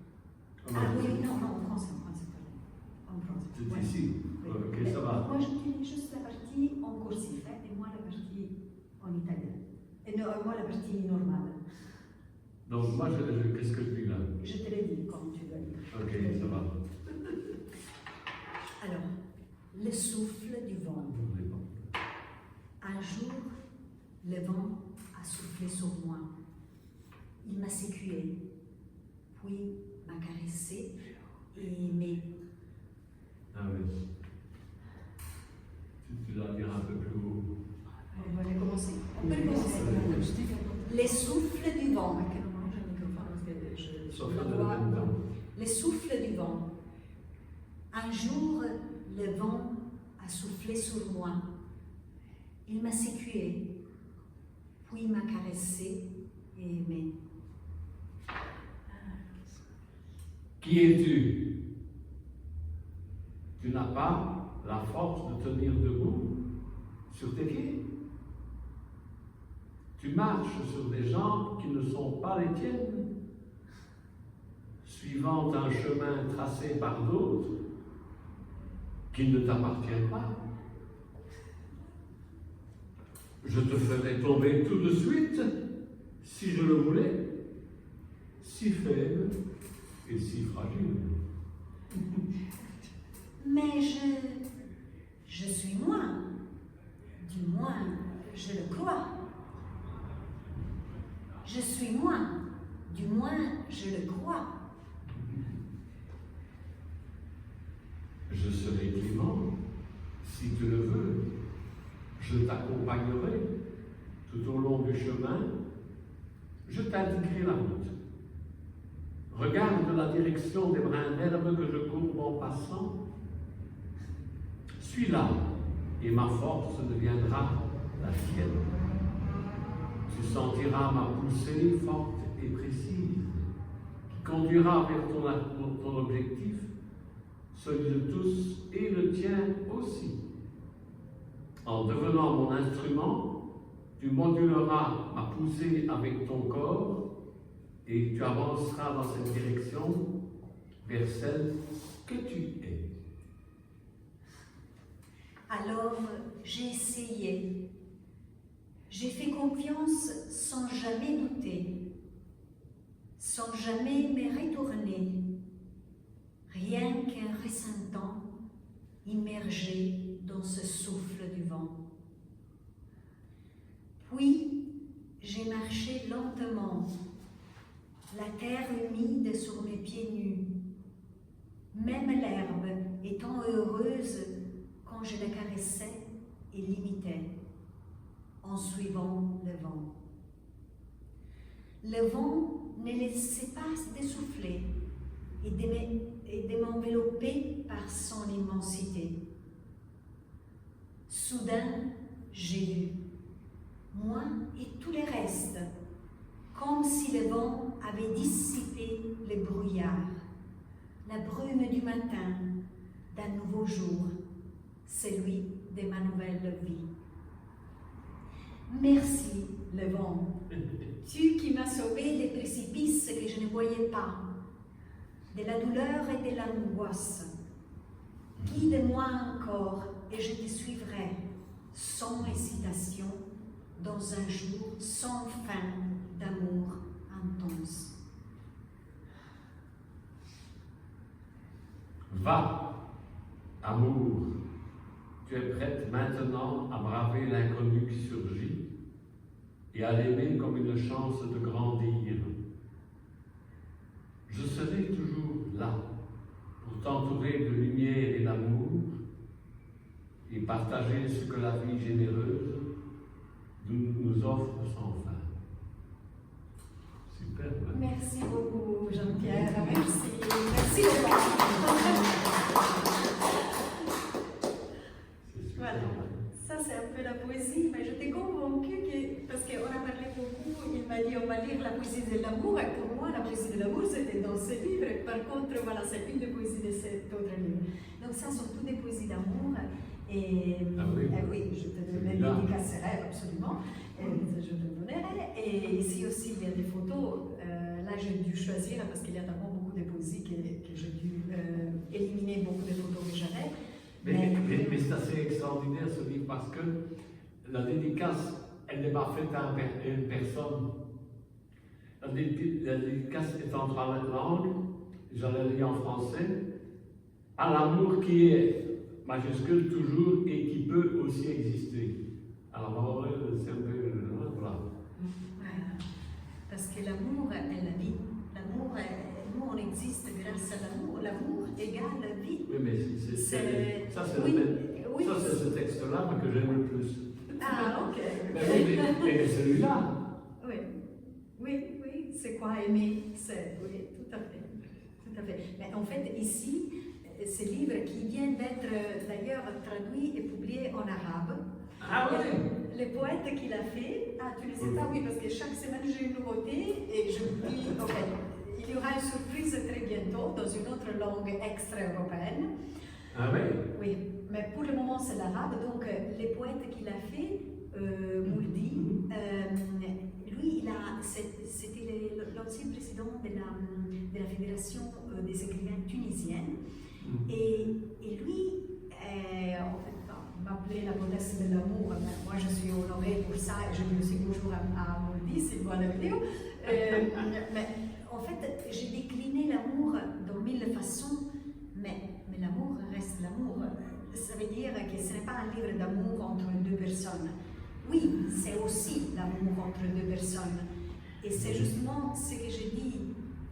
Ah,
Ah oui, non, non, en français, pardon. En français.
C'est
ouais.
ici.
Oui.
Ok,
Mais
ça va.
moi, je dis juste la partie en corsive hein, et moi la partie en italien. Et non, moi la partie normale.
Donc, moi, qu'est-ce que je dis là?
Je te l'ai dit comme tu dois lire.
Ok, ça va.
Alors, le souffle du vent. Un jour, le vent a soufflé sur moi. Il m'a sécué, puis m'a caressé et aimé.
Ah oui. Tu dois dire un peu plus haut.
On va recommencer. On peut recommencer. Les souffles du vent. À quel moment j'ai le microphone parce que je
Sauf
la
le
vois.
vent.
Les souffles du vent. Un jour, le vent a soufflé sur moi. Il m'a sécué, puis m'a caressé et aimé.
Qui es-tu? Tu n'as pas la force de tenir debout sur tes pieds. Tu marches sur des jambes qui ne sont pas les tiennes, suivant un chemin tracé par d'autres qui ne t'appartient pas. Je te ferai tomber tout de suite, si je le voulais, si faible et si fragile.
Mais je suis moi. Du moins, je le crois. Je suis moi. Du moins, je le crois.
Je serai clément, si tu le veux. Je t'accompagnerai tout au long du chemin. Je t'indiquerai la route. Regarde la direction des brins d'herbe que je courbe en passant. Suis-la, et ma force deviendra la tienne. Tu sentiras ma poussée forte et précise, qui conduira vers ton objectif, celui de tous et le tien aussi. En devenant mon instrument, tu moduleras ma poussée avec ton corps et tu avanceras dans cette direction vers celle que tu es.
Alors, j'ai essayé. J'ai fait confiance sans jamais douter, sans jamais me retourner, rien qu'un ressentant immergé dans ce souffle du vent. Puis, j'ai marché lentement, la terre humide sur mes pieds nus, même l'herbe étant heureuse quand je la caressais et l'imitais, en suivant le vent. Le vent ne laissait pas de souffler et de m'envelopper par son immensité. Soudain, j'ai lu, moi et tous les restes, comme si le vent avait dissipé les brouillards, la brume du matin d'un nouveau jour, celui de ma nouvelle vie. Merci, le vent, tu qui m'as sauvé des précipices que je ne voyais pas, de la douleur et de l'angoisse. Guide-moi encore et je te suivrai, sans hésitation, dans un jour sans fin d'amour intense.
Va, Amour, tu es prête maintenant à braver l'inconnu qui surgit et à l'aimer comme une chance de grandir. Je serai toujours là pour t'entourer de lumière et d'amour et partager ce que la vie généreuse nous offre sans fin. Super. Hein?
Merci beaucoup, Jean-Pierre. Merci. Merci beaucoup. Voilà. Ça, c'est un peu la poésie, mais j'étais convaincue que, parce qu'on a parlé beaucoup, il m'a dit on va lire la poésie de l'amour, et pour moi, la poésie de l'amour, c'était dans ce livre. Par contre, voilà, c'est une des poésies de cet autre livre. Donc, ça sont toutes des poésies d'amour. Et oui, je te les dédicacerai absolument, je te le donnerai. Et ici aussi, il y a des photos. Là, j'ai dû choisir parce qu'il y a tellement beaucoup de poésies que j'ai dû éliminer beaucoup de photos que j'avais.
Mais c'est assez extraordinaire ce livre parce que la dédicace, elle n'est pas faite à une personne. La dédicace est en trois langues, j'allais lire en français, à l'amour qui est majuscule toujours et qui peut aussi exister. Alors, c'est un peu. Voilà.
Parce que l'amour est la vie. L'amour, nous, on existe grâce à l'amour. L'amour égale la vie.
Oui, mais ça, c'est
oui.
Ça, c'est ce texte-là que j'aime le plus.
Ah, ok.
Mais celui-là.
Oui, c'est quoi aimer? Oui, tout à fait. Tout à fait. Mais en fait, ici, ce livre qui vient d'être d'ailleurs traduit et publié en arabe.
Ah oui.
Le poète qui l'a fait, tu ne sais pas, oui, parce que chaque semaine j'ai une nouveauté et je vous dis, ok, il y aura une surprise très bientôt dans une autre langue extra-européenne.
Ah oui.
Oui, mais pour le moment c'est l'arabe, donc le poète qui l'a fait, Mouldi, lui, c'était l'ancien président de la Fédération des écrivains tunisiennes. Et lui, en fait, m'appelait la goddesse de l'amour. Moi, je suis honorée pour ça et je dis aussi bonjour à Mouldi s'il voit la vidéo. Mais en fait, j'ai décliné l'amour dans 1000 façons, mais l'amour reste l'amour. Ça veut dire que ce n'est pas un livre d'amour entre deux personnes. Oui, c'est aussi l'amour entre deux personnes. Et c'est justement ce que je dis,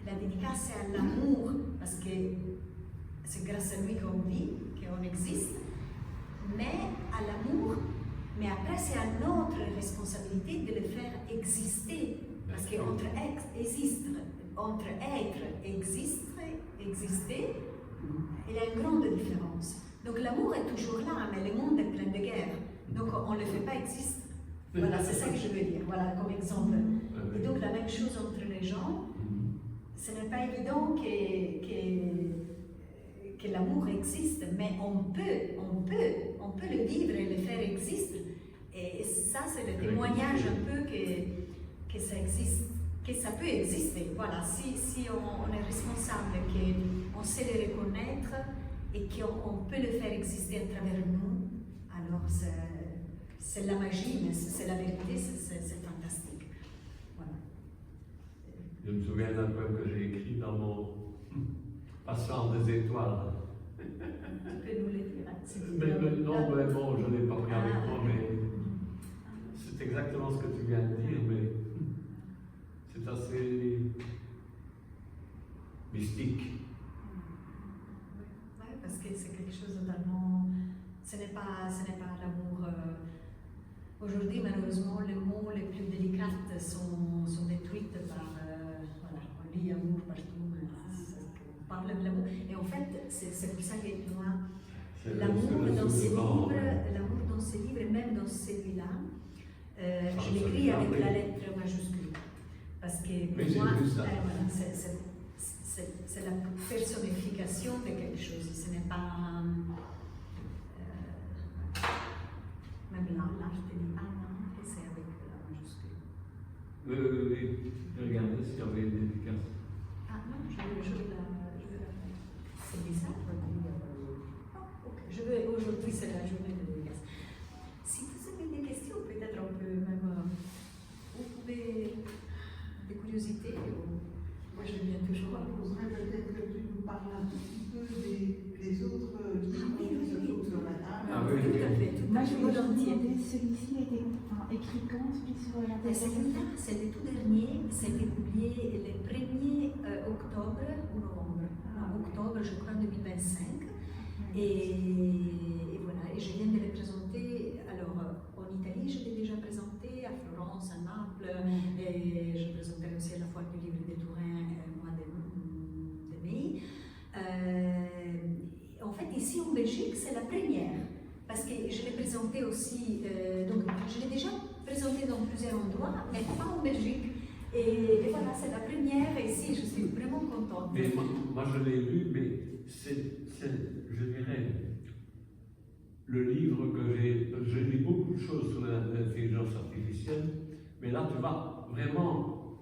la dédicace c'est à l'amour, parce que c'est grâce à lui qu'on vit, qu'on existe, mais à l'amour, mais après c'est à notre responsabilité de le faire exister, parce qu'entre être et exister, il y a une grande différence. Donc l'amour est toujours là, mais le monde est plein de guerres, donc on ne le fait pas exister. Voilà, c'est ça que je veux dire, voilà, comme exemple. Et donc la même chose entre les gens, ce n'est pas évident que l'amour existe, mais on peut le vivre et le faire exister. Et ça, c'est le témoignage un peu que ça existe, que ça peut exister. Voilà, si on est responsable, qu'on sait le reconnaître et qu'on peut le faire exister à travers nous, alors c'est la magie, mais c'est la vérité, c'est fantastique. Voilà.
Je me souviens d'un poème que j'ai écrit dans mon Passant des étoiles.
Tu peux nous le dire,
Non, mais bon, je ne l'ai pas pris avec moi, mais c'est exactement ce que tu viens de dire, mais c'est assez mystique.
Oui, parce que c'est quelque chose de totalement. Ce n'est pas l'amour. Aujourd'hui, malheureusement, les mots les plus délicats sont détruits par. Voilà, on lit amour partout. On parle de l'amour. Et en fait, c'est pour ça que moi, l'amour dans ces livres, et même dans celui-là, je l'écris avec la lettre majuscule. Parce que pour moi, c'est la personnification de quelque chose. Ce n'est pas. Même l'art dit et c'est avec la majuscule.
Oui. Regardez s'il y avait une dédicace.
Ah non, je vais la faire. C'est bizarre. Okay. Aujourd'hui, c'est la journée de dédicace. Si vous avez des questions, peut-être on peut même. Vous pouvez. Des curiosités. Moi, je viens toujours.
Je voudrais peut-être que tu nous parles un petit peu des autres livres.
Oui.
Écrit quand sur la
Et celui-là, c'est le tout dernier, c'était publié le 1er octobre ou novembre. Non, octobre, je crois, 2025. Et voilà, et je viens de le présenter. Alors, en Italie, je l'ai déjà présenté, à Florence, à Naples, et je présenterai aussi à la Foire du Livre de Turin au mois de mai. En fait, ici en Belgique, c'est la première, parce que je l'ai présenté aussi, donc je l'ai déjà présenté dans plusieurs endroits, mais pas en Belgique. Et voilà, c'est la première, et ici, je suis vraiment contente.
Mais moi je l'ai lu, mais c'est, je dirais, le livre que j'ai lu beaucoup de choses sur l'intelligence artificielle, mais là tu vas vraiment,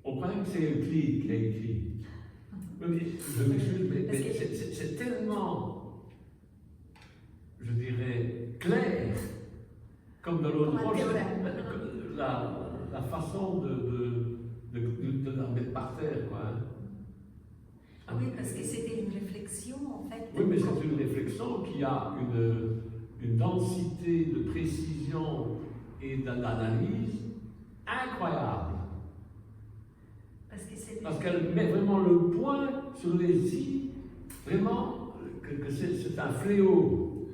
on croit que c'est Euclide qui a écrit. Mais, je m'excuse, mais c'est tellement, je dirais, clair, comme dans l'autre proche, la façon de la mettre par terre, quoi. Hein.
Oui, parce que c'était une réflexion, en fait.
Oui, mais c'est une réflexion qui a une densité de précision et d'analyse incroyable. Parce qu'elle met vraiment le point sur les i, vraiment, que c'est un fléau.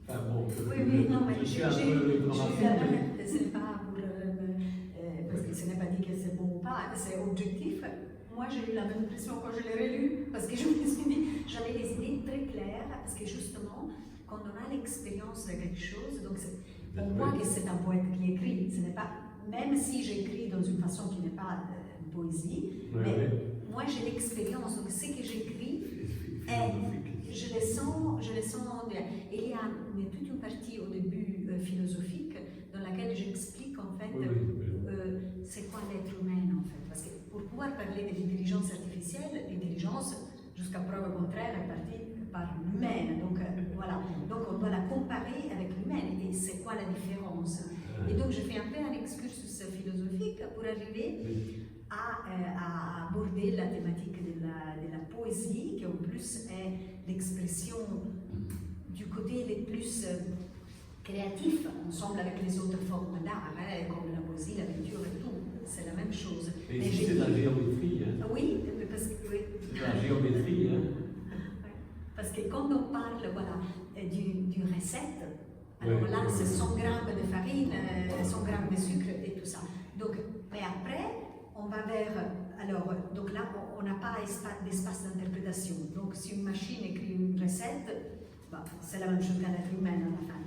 Enfin bon,
oui, non, mais
je suis un peu dramatique.
C'est pas pour. Parce que ce n'est pas dit que c'est bon ou pas, c'est objectif. Moi, j'ai eu la même impression quand je l'ai relu, parce que je me suis dit, j'avais des idées très claires, parce que justement, quand on a l'expérience de quelque chose, donc on voit que c'est un poète qui écrit. Ce n'est pas, même si j'écris dans une façon qui n'est pas une poésie, mais moi j'ai l'expérience, donc ce que j'écris, je le sens bien. Et il y a toute une partie au début philosophique dans laquelle j'explique en fait c'est quoi l'être humain en fait. Parce que pour pouvoir parler de l'intelligence artificielle, l'intelligence, jusqu'à preuve contraire, est partie par l'humaine. Donc voilà, donc on doit la comparer avec l'humaine. Et c'est quoi la différence? Et donc je fais un peu un excursus philosophique pour arriver à aborder la thématique de la poésie, qui en plus est l'expression du côté le plus créatif, ensemble avec les autres formes d'art, comme la poésie, la peinture et tout, c'est la même chose.
Et ici, c'est la géométrie. Hein.
Oui, parce que... Oui.
C'est la géométrie. Hein.
Parce que quand on parle d'une recette, alors là, c'est 100 grammes de farine, 100 grammes de sucre et tout ça. Donc, mais après, on va vers... Alors, donc là, on n'a pas d'espace d'interprétation. Donc, si une machine écrit une recette, bah, c'est la même chose qu'un être humain à la fin.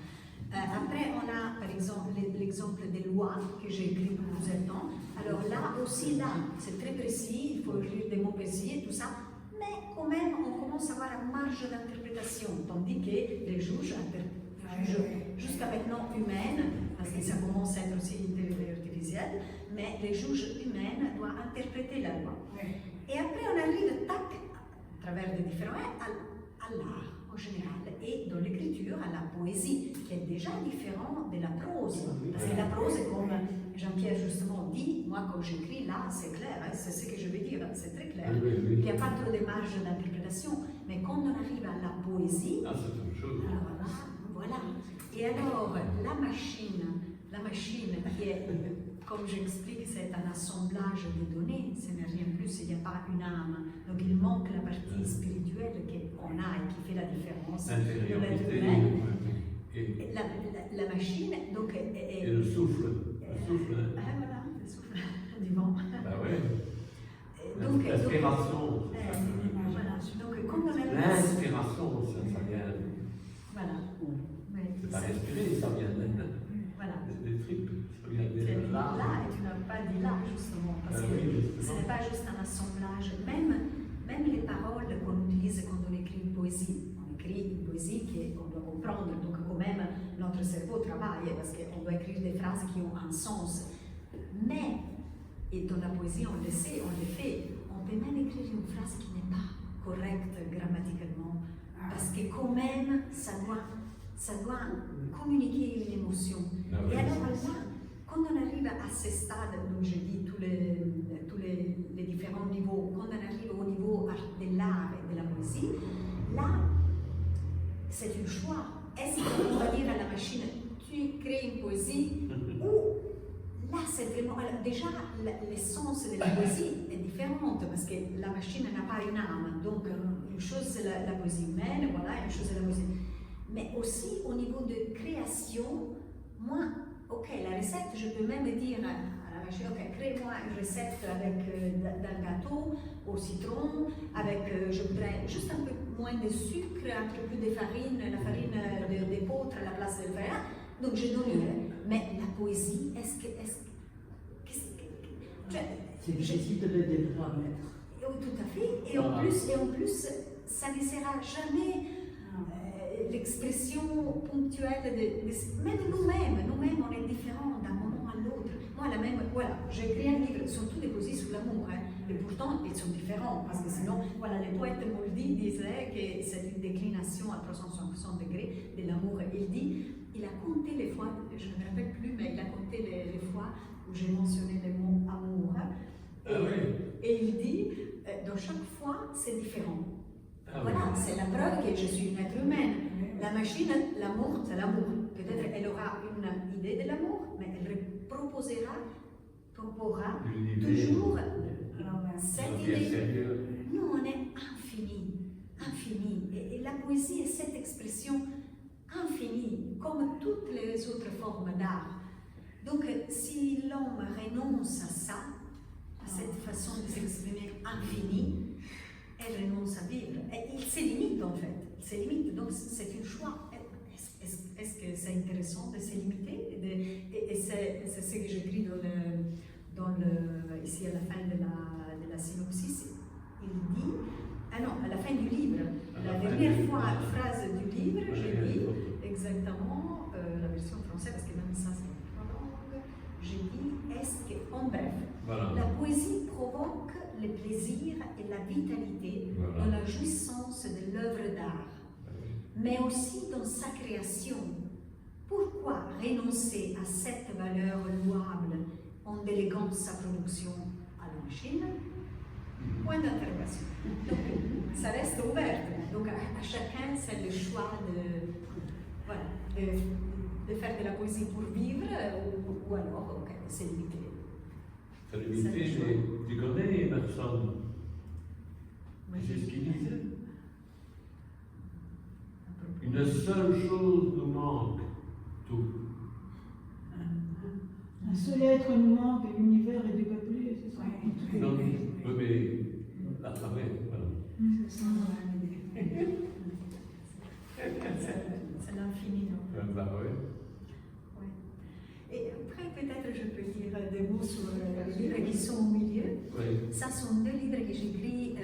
Après, on a par exemple l'exemple des lois que j'ai écrit pour plusieurs temps. Alors là aussi, là, c'est très précis, il faut écrire des mots précis et tout ça, mais quand même, on commence à avoir une marge d'interprétation, tandis que les juges jusqu'à maintenant humaines, parce que ça commence à être aussi artificiel, mais les juges humaines doivent interpréter la loi. Et après, on arrive, tac, à travers des différents à l'art en général, et dans l'écriture, à la poésie, qui est déjà différent de la prose. Parce que la prose, comme Jean-Pierre justement dit, moi quand j'écris là, c'est clair, hein, c'est ce que je veux dire, c'est très clair. Il n'y a pas trop de marge d'interprétation, mais quand on arrive à la poésie,
c'est une chose.
Alors là, voilà. Et alors, la machine qui est, comme j'explique, c'est un assemblage de données, ce n'est rien plus, il n'y a pas une âme. Donc il manque la partie spirituelle qu'on a et qui fait la différence de l'être humain. La machine, donc...
Et le souffle.
Voilà, le souffle du vent.
Bah ouais. L'inspiration.
Voilà, donc quand on a...
L'inspiration, ça vient...
Voilà.
C'est pas respirer, ça vient
voilà.
des tripes.
Là, et tu n'as pas dit là, justement, parce que ce n'est pas juste un assemblage. Même les paroles qu'on utilise quand on écrit une poésie, on écrit une poésie qu'on doit comprendre, donc quand même notre cerveau travaille, parce qu'on doit écrire des phrases qui ont un sens. Mais, et dans la poésie, on le sait, on le fait, on peut même écrire une phrase qui n'est pas correcte grammaticalement, parce que quand même, ça doit communiquer une émotion. Et alors là, quand on arrive à ce stade, donc je dis tous les différents niveaux, quand on arrive au niveau de l'art et de la poésie, là, c'est un choix. Est-ce qu'on va dire à la machine, tu crées une poésie, c'est vraiment. Alors, déjà, l'essence de la poésie est différente parce que la machine n'a pas une âme. Donc, une chose c'est la poésie humaine, voilà, une chose c'est la poésie. Mais aussi au niveau de création, moi, ok, la recette, je peux même dire à la machine, ok, crée-moi une recette avec d'un gâteau au citron, avec, je voudrais juste un peu moins de sucre, un peu plus de farine, la farine d'épeautre à la place de fer. Donc je donnerai. Mais la poésie,
C'est difficile de le paramètres.
Oui, tout à fait. Et en plus, ça ne sera jamais l'expression ponctuelle de même nous-mêmes. Nous-mêmes, on est différents d'un moment à l'autre. Moi, voilà, j'ai écrit un livre, surtout des poésies sur l'amour, hein, et pourtant, ils sont différents, parce que sinon, voilà, les poètes Moldi disaient que c'est une déclination à 360 degrés de l'amour. Il a compté les fois, je ne me rappelle plus, mais il a compté les fois où j'ai mentionné le mot amour. Et il dit, dans chaque fois, c'est différent. Voilà, c'est la preuve que je suis une être humaine. La machine, l'amour, c'est l'amour. Peut-être elle aura une idée de l'amour, mais elle proposera toujours cette idée. Nous, on est infini. Et la poésie est cette expression infinie, comme toutes les autres formes d'art. Donc, si l'homme renonce à ça, à cette façon de s'exprimer infinie, elle renonce à vivre. Et il se limite en fait. Il se limite. Donc c'est un choix. Est-ce que c'est intéressant de se limiter? Et c'est ce que j'écris ici à la fin de la synopsis. Il dit, à la fin du livre, la dernière phrase du livre, j'ai dit exactement la version française, parce que même ça c'est en langue. J'ai dit, en bref, la poésie provoque le plaisir et la vitalité dans la jouissance de l'œuvre d'art, mais aussi dans sa création. Pourquoi renoncer à cette valeur louable en déléguant sa production à la machine? Point d'interrogation. Donc, ça reste ouvert. Donc, à chacun, c'est le choix de faire de la poésie pour vivre ou alors, c'est limité.
C'est limité, mais tu connais Emerson? C'est ce qu'il disait. Une seule chose nous manque, tout.
Un seul être nous manque et l'univers est dépeuplé, c'est ça?
Non, mais la travers, voilà.
C'est l'infini, non?
Bah, ouais.
Et après, peut-être je peux dire des mots sur les livres qui sont au milieu.
Oui.
Ça sont 2 livres que j'écris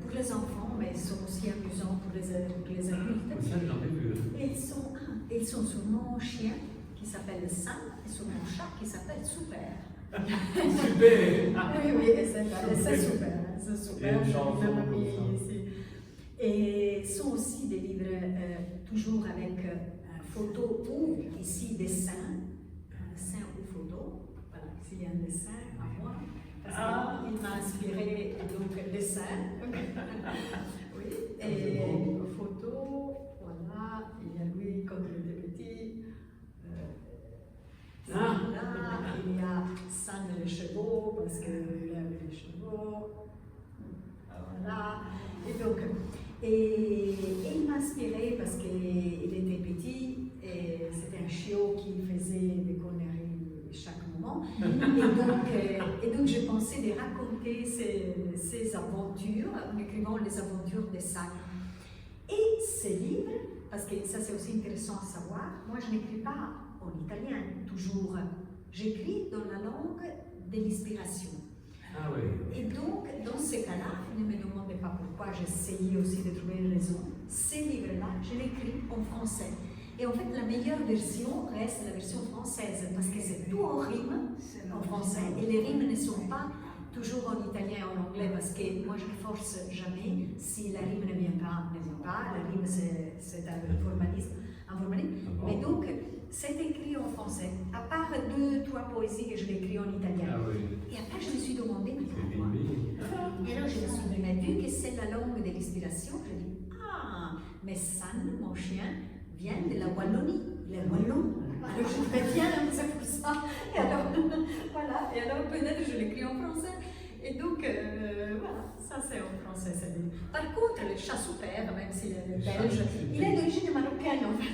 pour les enfants, mais ils sont aussi amusants pour les adultes.
Ça, j'en ai vu.
Et ils sont sur mon chien qui s'appelle Sam et sur mon chat qui s'appelle Super.
Super!
Oui, c'est super. C'est super.
Il y a une chanson
Même
comme
ami
ça.
ici. Et ce sont aussi des livres toujours avec photos ou ici dessin ou photo. Voilà, ici il y a un dessin à moi. Parce qu'il m'a inspiré donc dessin. Oui, et photo, voilà, il y a lui quand il était petit. Là, il y a San les chevaux, parce qu'il avait les chevaux. Voilà. Et donc, il m'a inspiré parce qu'il était petit et c'était un chiot qui faisait des conneries chaque moment. Et donc j'ai pensé de raconter ces aventures en écrivant les aventures de San. Et ces livres, parce que ça c'est aussi intéressant à savoir, moi je n'écris pas en italien toujours, j'écris dans la langue de l'inspiration.
Ah oui.
Et donc, dans ces cas-là, ne me demandez pas pourquoi, j'essayais aussi de trouver une raison. Ces livres-là, je l'écris en français. Et en fait, la meilleure version reste la version française, parce que c'est tout en rime en français, et les rimes ne sont pas toujours en italien et en anglais, parce que moi je ne force jamais, si la rime ne vient pas, la rime c'est un formalisme. Mais donc, c'est écrit en français, à part 2-3 poésies que je l'ai écrit en italien.
Ah oui.
Et après, je me suis demandé, mais
C'est
pourquoi?
mimi.
Et alors, je me suis dit, mais vu que c'est la langue de l'inspiration, je dis, mais San, mon chien, vient de la Wallonie, les Wallons. Alors je dis, tiens, c'est pour ça. Et alors, voilà, et alors peut-être je l'écris en français. Et donc, voilà, ça c'est en français. Par contre, le chat super, même s'il est belge, il est d'origine marocaine en fait.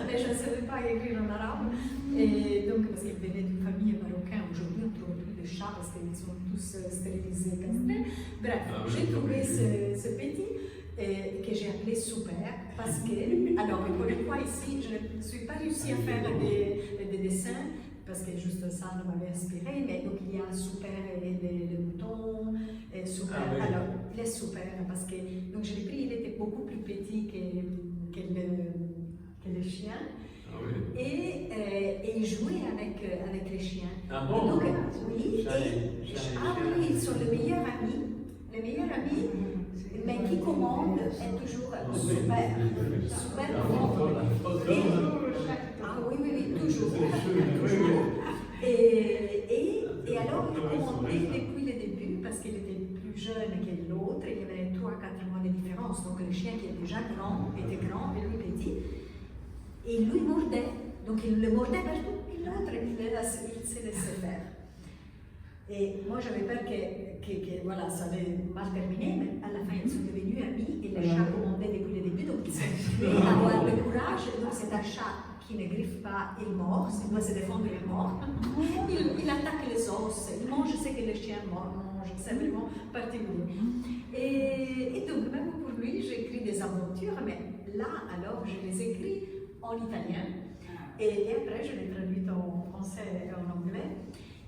Mais je ne savais pas écrire en arabe. Et donc, parce qu'il venait d'une famille marocaine, aujourd'hui on ne trouve plus de chats parce qu'ils sont tous stérilisés, castrés. Bref, j'ai trouvé ce petit que j'ai appelé Super parce que, alors pour une fois ici, je ne suis pas réussi à faire des dessins parce que juste ça m'avait inspiré, mais donc il y a Super et les moutons, et Super, alors il est super parce que, donc je l'ai pris, il était beaucoup plus petit que le chien.
Ah oui.
Et il jouait avec les chiens.
Ah bon?
Donc, oui, oui, ils sont les meilleurs amis. Les meilleurs amis, mais qui commande est toujours super. Super ah oui, toujours. Et alors, il commandait depuis le début, parce qu'il était plus jeune que l'autre, il y avait 3-4 mois de différence. Donc, le chien qui était déjà grand, était grand, et lui petit. Et il lui mordait. Donc, il le mordait partout, et l'autre, il se laissait faire. Et moi, j'avais peur que voilà, ça allait mal terminer, mais à la fin, ils sont devenus amis et le chat commandait depuis le début, donc ils sont venus avoir le courage. Donc, c'est un chat qui ne griffe pas, il mord, s'il doit se défendre, il mord. Il attaque les os, il mange ce que le chien mange, c'est vraiment particulier. Et donc, même pour lui, j'écris des aventures, mais là, alors, je les écris en italien. Et après, je les traduis en français et en anglais.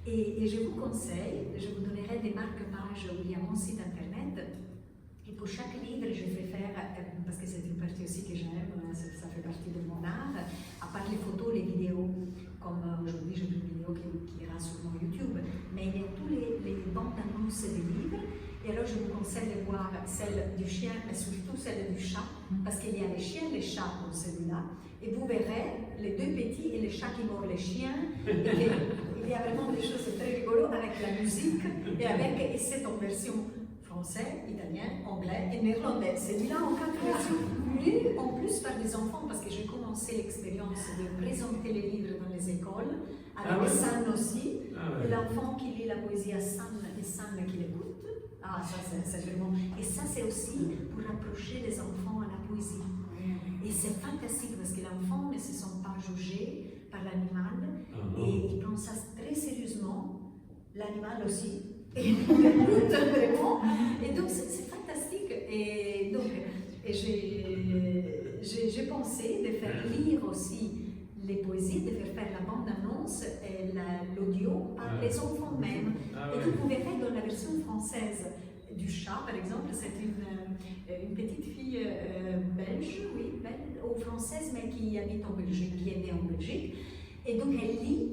Et je vous conseille, je vous donnerai des marque-pages où il y a mon site internet. Et pour chaque livre, je fais faire, parce que c'est une partie aussi que j'aime, ça fait partie de mon art, à part les photos, les vidéos, comme aujourd'hui j'ai une vidéo qui ira sur mon YouTube, mais il y a tous les bandes annonces des livres. Et alors je vous conseille de voir celle du chien, mais surtout celle du chat, parce qu'il y a les chiens et les chats dans celui-là. Et vous verrez les deux petits et les chats qui mordent les chiens. Il y a vraiment des choses très rigolo avec la musique et c'est en version français, italien, anglais et néerlandais. Celui-là en 4 versions, lu en plus par des enfants parce que j'ai commencé l'expérience de présenter les livres dans les écoles avec San aussi, l'enfant qui lit la poésie à San et San qui l'écoute. Ah, ça c'est vraiment. Et ça c'est aussi pour rapprocher les enfants à la poésie. Et c'est fantastique parce que l'enfant ne se sent pas jugé par l'animal et il prend ça très sérieusement, l'animal aussi, et il écoute vraiment. Et donc c'est fantastique. Et donc j'ai pensé de faire lire aussi les poésies, de faire la bande-annonce et l'audio par les enfants même. Et vous verrez dans la version française du chat, par exemple, c'est une petite fille belge, oui, ou française, mais qui habite en Belgique, qui est née en Belgique. Et donc elle lit,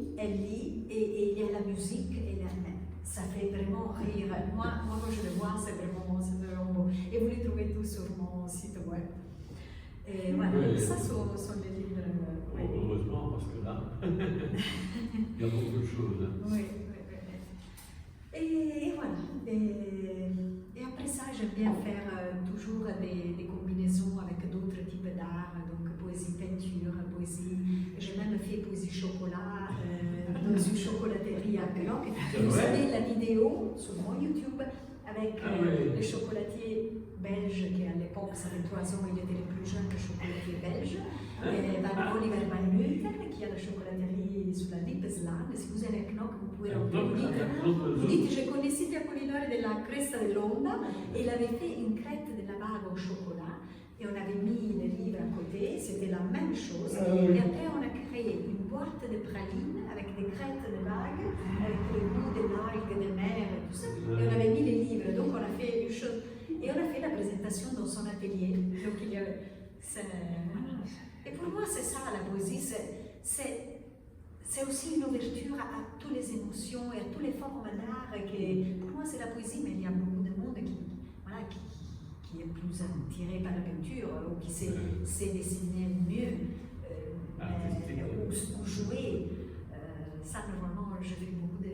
et il y a la musique, ça fait vraiment rire. Moi quand je le vois, c'est vraiment beau. Et vous les trouvez tous sur mon site web. Et voilà, ça sont les livres.
Heureusement, parce que là, il y a beaucoup de choses.
Oui. Et voilà. Et après ça, j'aime bien faire toujours des combinaisons avec d'autres types d'art, donc poésie, peinture, poésie. J'ai même fait poésie chocolat dans une chocolaterie à Knock. Vous savez la vidéo sur mon YouTube avec le chocolatier belge qui à l'époque, ça fait 3 ans, il était le plus jeune chocolatier belge, Oliver Van Multen, qui a la chocolaterie sur la Lippesland. Si vous allez à Knock, vous pouvez rentrer. Vous dites, je connaissais Apollinaire de la Cresta dell'Onda et il avait fait une crête de la bague au chocolat et on avait mis le livre à côté, c'était la même chose. Et après, on a créé une boîte de pralines avec des crêtes de bague, avec le goût de l'algue, de mer et tout ça. Et on avait mis les livres, donc on a fait une chose. Et on a fait la présentation dans son atelier. Donc il y a, et pour moi, c'est ça la poésie, c'est aussi une ouverture à toutes les émotions et à toutes les formes d'art. Pour moi, c'est la poésie, mais il y a beaucoup de monde qui est plus attiré par la peinture ou qui sait dessiner mieux ou jouer. Ça, normalement, je fais beaucoup de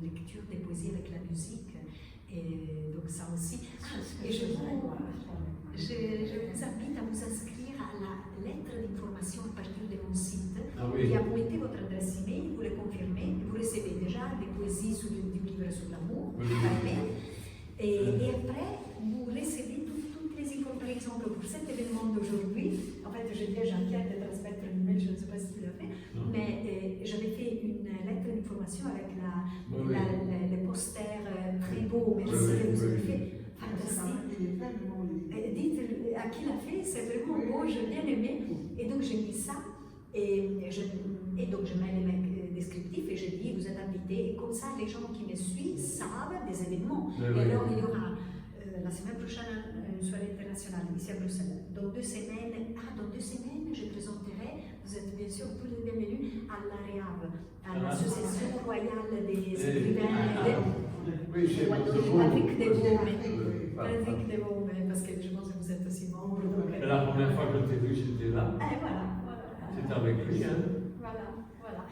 lectures de poésie avec la musique. Et donc ça aussi. Et je vous invite à vous inscrire à la lettre lettre d'information à partir de mon site.
Ah oui.
Et vous mettez votre adresse email, vous le confirmez, et vous recevez déjà des poésies du livre sur l'amour,
Oui.
par mail. Et après, vous recevez toutes les emails. Par exemple, pour cet événement d'aujourd'hui, en fait, j'ai dit à Jean-Pierre de transmettre un email, je ne sais pas si tu l'as fait,
Non.
mais j'avais fait une lettre d'information avec
Oui.
les posters très beaux, merci
Oui,
que vous avez
oui.
fait.
Ça,
Fantastique.
il est fait, mais bon, il est-
Dites à qui l'a fait, c'est vraiment beau, j'ai bien aimé. Et donc j'ai mis ça, et donc je mets les mecs descriptifs et je dis vous êtes invités. Et comme ça, les gens qui me suivent savent des événements.
Oui,
Et
oui.
alors il y aura la semaine prochaine une soirée internationale ici à Bruxelles. Dans 2 semaines, je présenterai, vous êtes bien sûr tous les bienvenus à l'AREAV, à l'Association royale des écrivains.
Oui, chez
Patrick Devaux,
Voilà.
Patrick Devaux, parce que je pense que vous êtes aussi membre. Donc,
La première fois que je t'ai vu, j'étais là.
et voilà.
C'était avec lui, hein.
Voilà.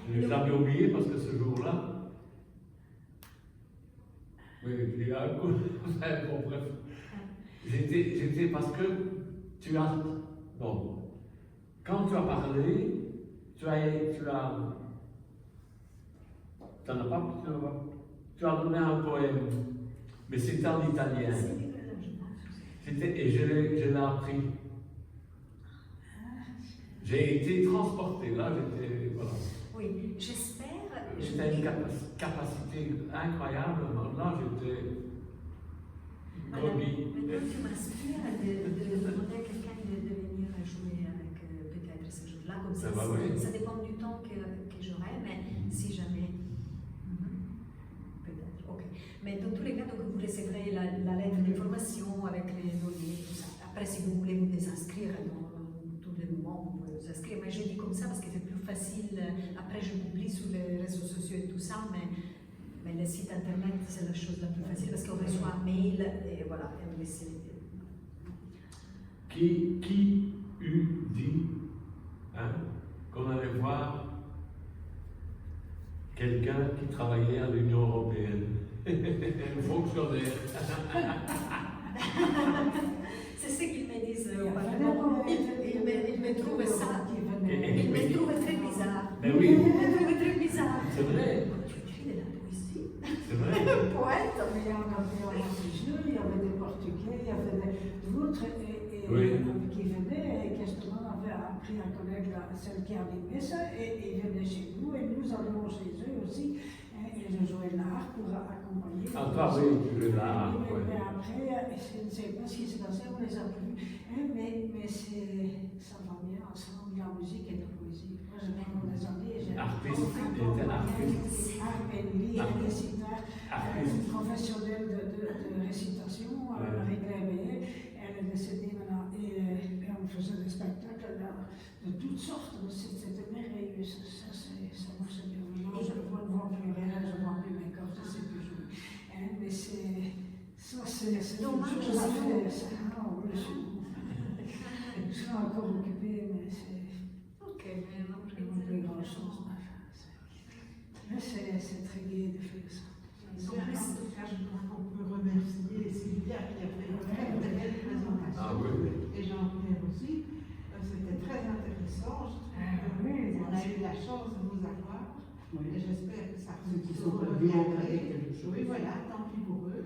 Je ne l'ai jamais oublié parce que ce jour-là, oui, il y a un coup. Bon, bref. J'étais parce que tu as. Bon. Quand tu as parlé, tu as donné un poème, mais c'était en italien. Et je l'ai appris. J'ai été transporté, là, voilà.
Oui, j'espère.
J'étais une capacité incroyable, là, j'étais brebis.
Maintenant, tu m'inspires de demander à quelqu'un de venir jouer avec peut-être ce jour-là, comme ça.
Ah bah oui.
Ça dépend du temps que j'aurai, mais si jamais. Peut-être, ok. Mais dans tous les cas, donc, vous recevrez la lettre d'information avec les données, tout ça. Après, si vous voulez vous désinscrire dans tous les moments, vous pouvez vous inscrire. Mais je dis comme ça parce que c'est plus facile. Après, je publie sur les réseaux sociaux et tout ça, mais le site internet, c'est la chose la plus facile parce qu'on reçoit un mail et voilà, et on essaie.
Qui eût dit qu'on allait voir quelqu'un qui travaillait à l'Union européenne? Un fonctionnaire.
C'est ce qu'ils me disent auparavant. Ils me trouvent ça. Ils me trouvent très bizarre.
Ben oui,
Ils me trouvent très bizarre.
c'est vrai.
Tu écris de la poésie?
C'est vrai.
Poète?
Mais il y en avait en Afrique, il y avait des Portugais, il y avait d'autres
Oui.
qui venaient et justement on avait appris à connaître celle qui animait ça et ils venaient chez nous et nous allions chez eux aussi. Et je jouais l'art pour accompagner.
Ah, toi, oui, tu veux l'art,
Mais
ouais.
après, je ne sais pas ce qui s'est passé, on les a plus vus. Mais ça va bien ensemble, la musique et la poésie. Moi, je viens dans les années.
Artiste, il était artiste.
Réciteur,
Artiste.
professionnel de récitation, Marie Grévet. Elle est décédée maintenant. Et on faisait des spectacles de toutes sortes. C'était merveilleux. Ça marchait bien. Maintenant, je ne vois plus rien, je ne vois plus mes cordes, je ne sais plus jouer. Mais c'est
Dommage,
une chose à faire. Je suis encore occupée, mais c'est
Ok, mais non, je
vraiment plus grand chose à faire. Mais c'est très gai de faire ça.
En tout cas, je crois qu'on peut remercier Sylvia qui a fait une très belle présentation.
Ah oui.
Et Jean-Pierre aussi. C'était très intéressant. On a eu la chance de vous avoir. Et j'espère que ça
Ceux qui sont
vous
bien
reviendrez.
avec quelque chose.
Oui, voilà, tant pis pour eux.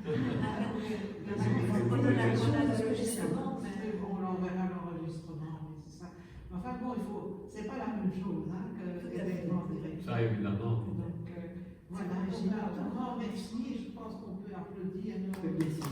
On a l'enregistrement, mais.
On l'enverra l'enregistrement, oui, c'est ça. Mais enfin bon, c'est pas la même chose que l'événement direct.
Ça, évidemment.
Donc voilà, un grand merci. Je pense qu'on peut applaudir.
Oui, bien sûr.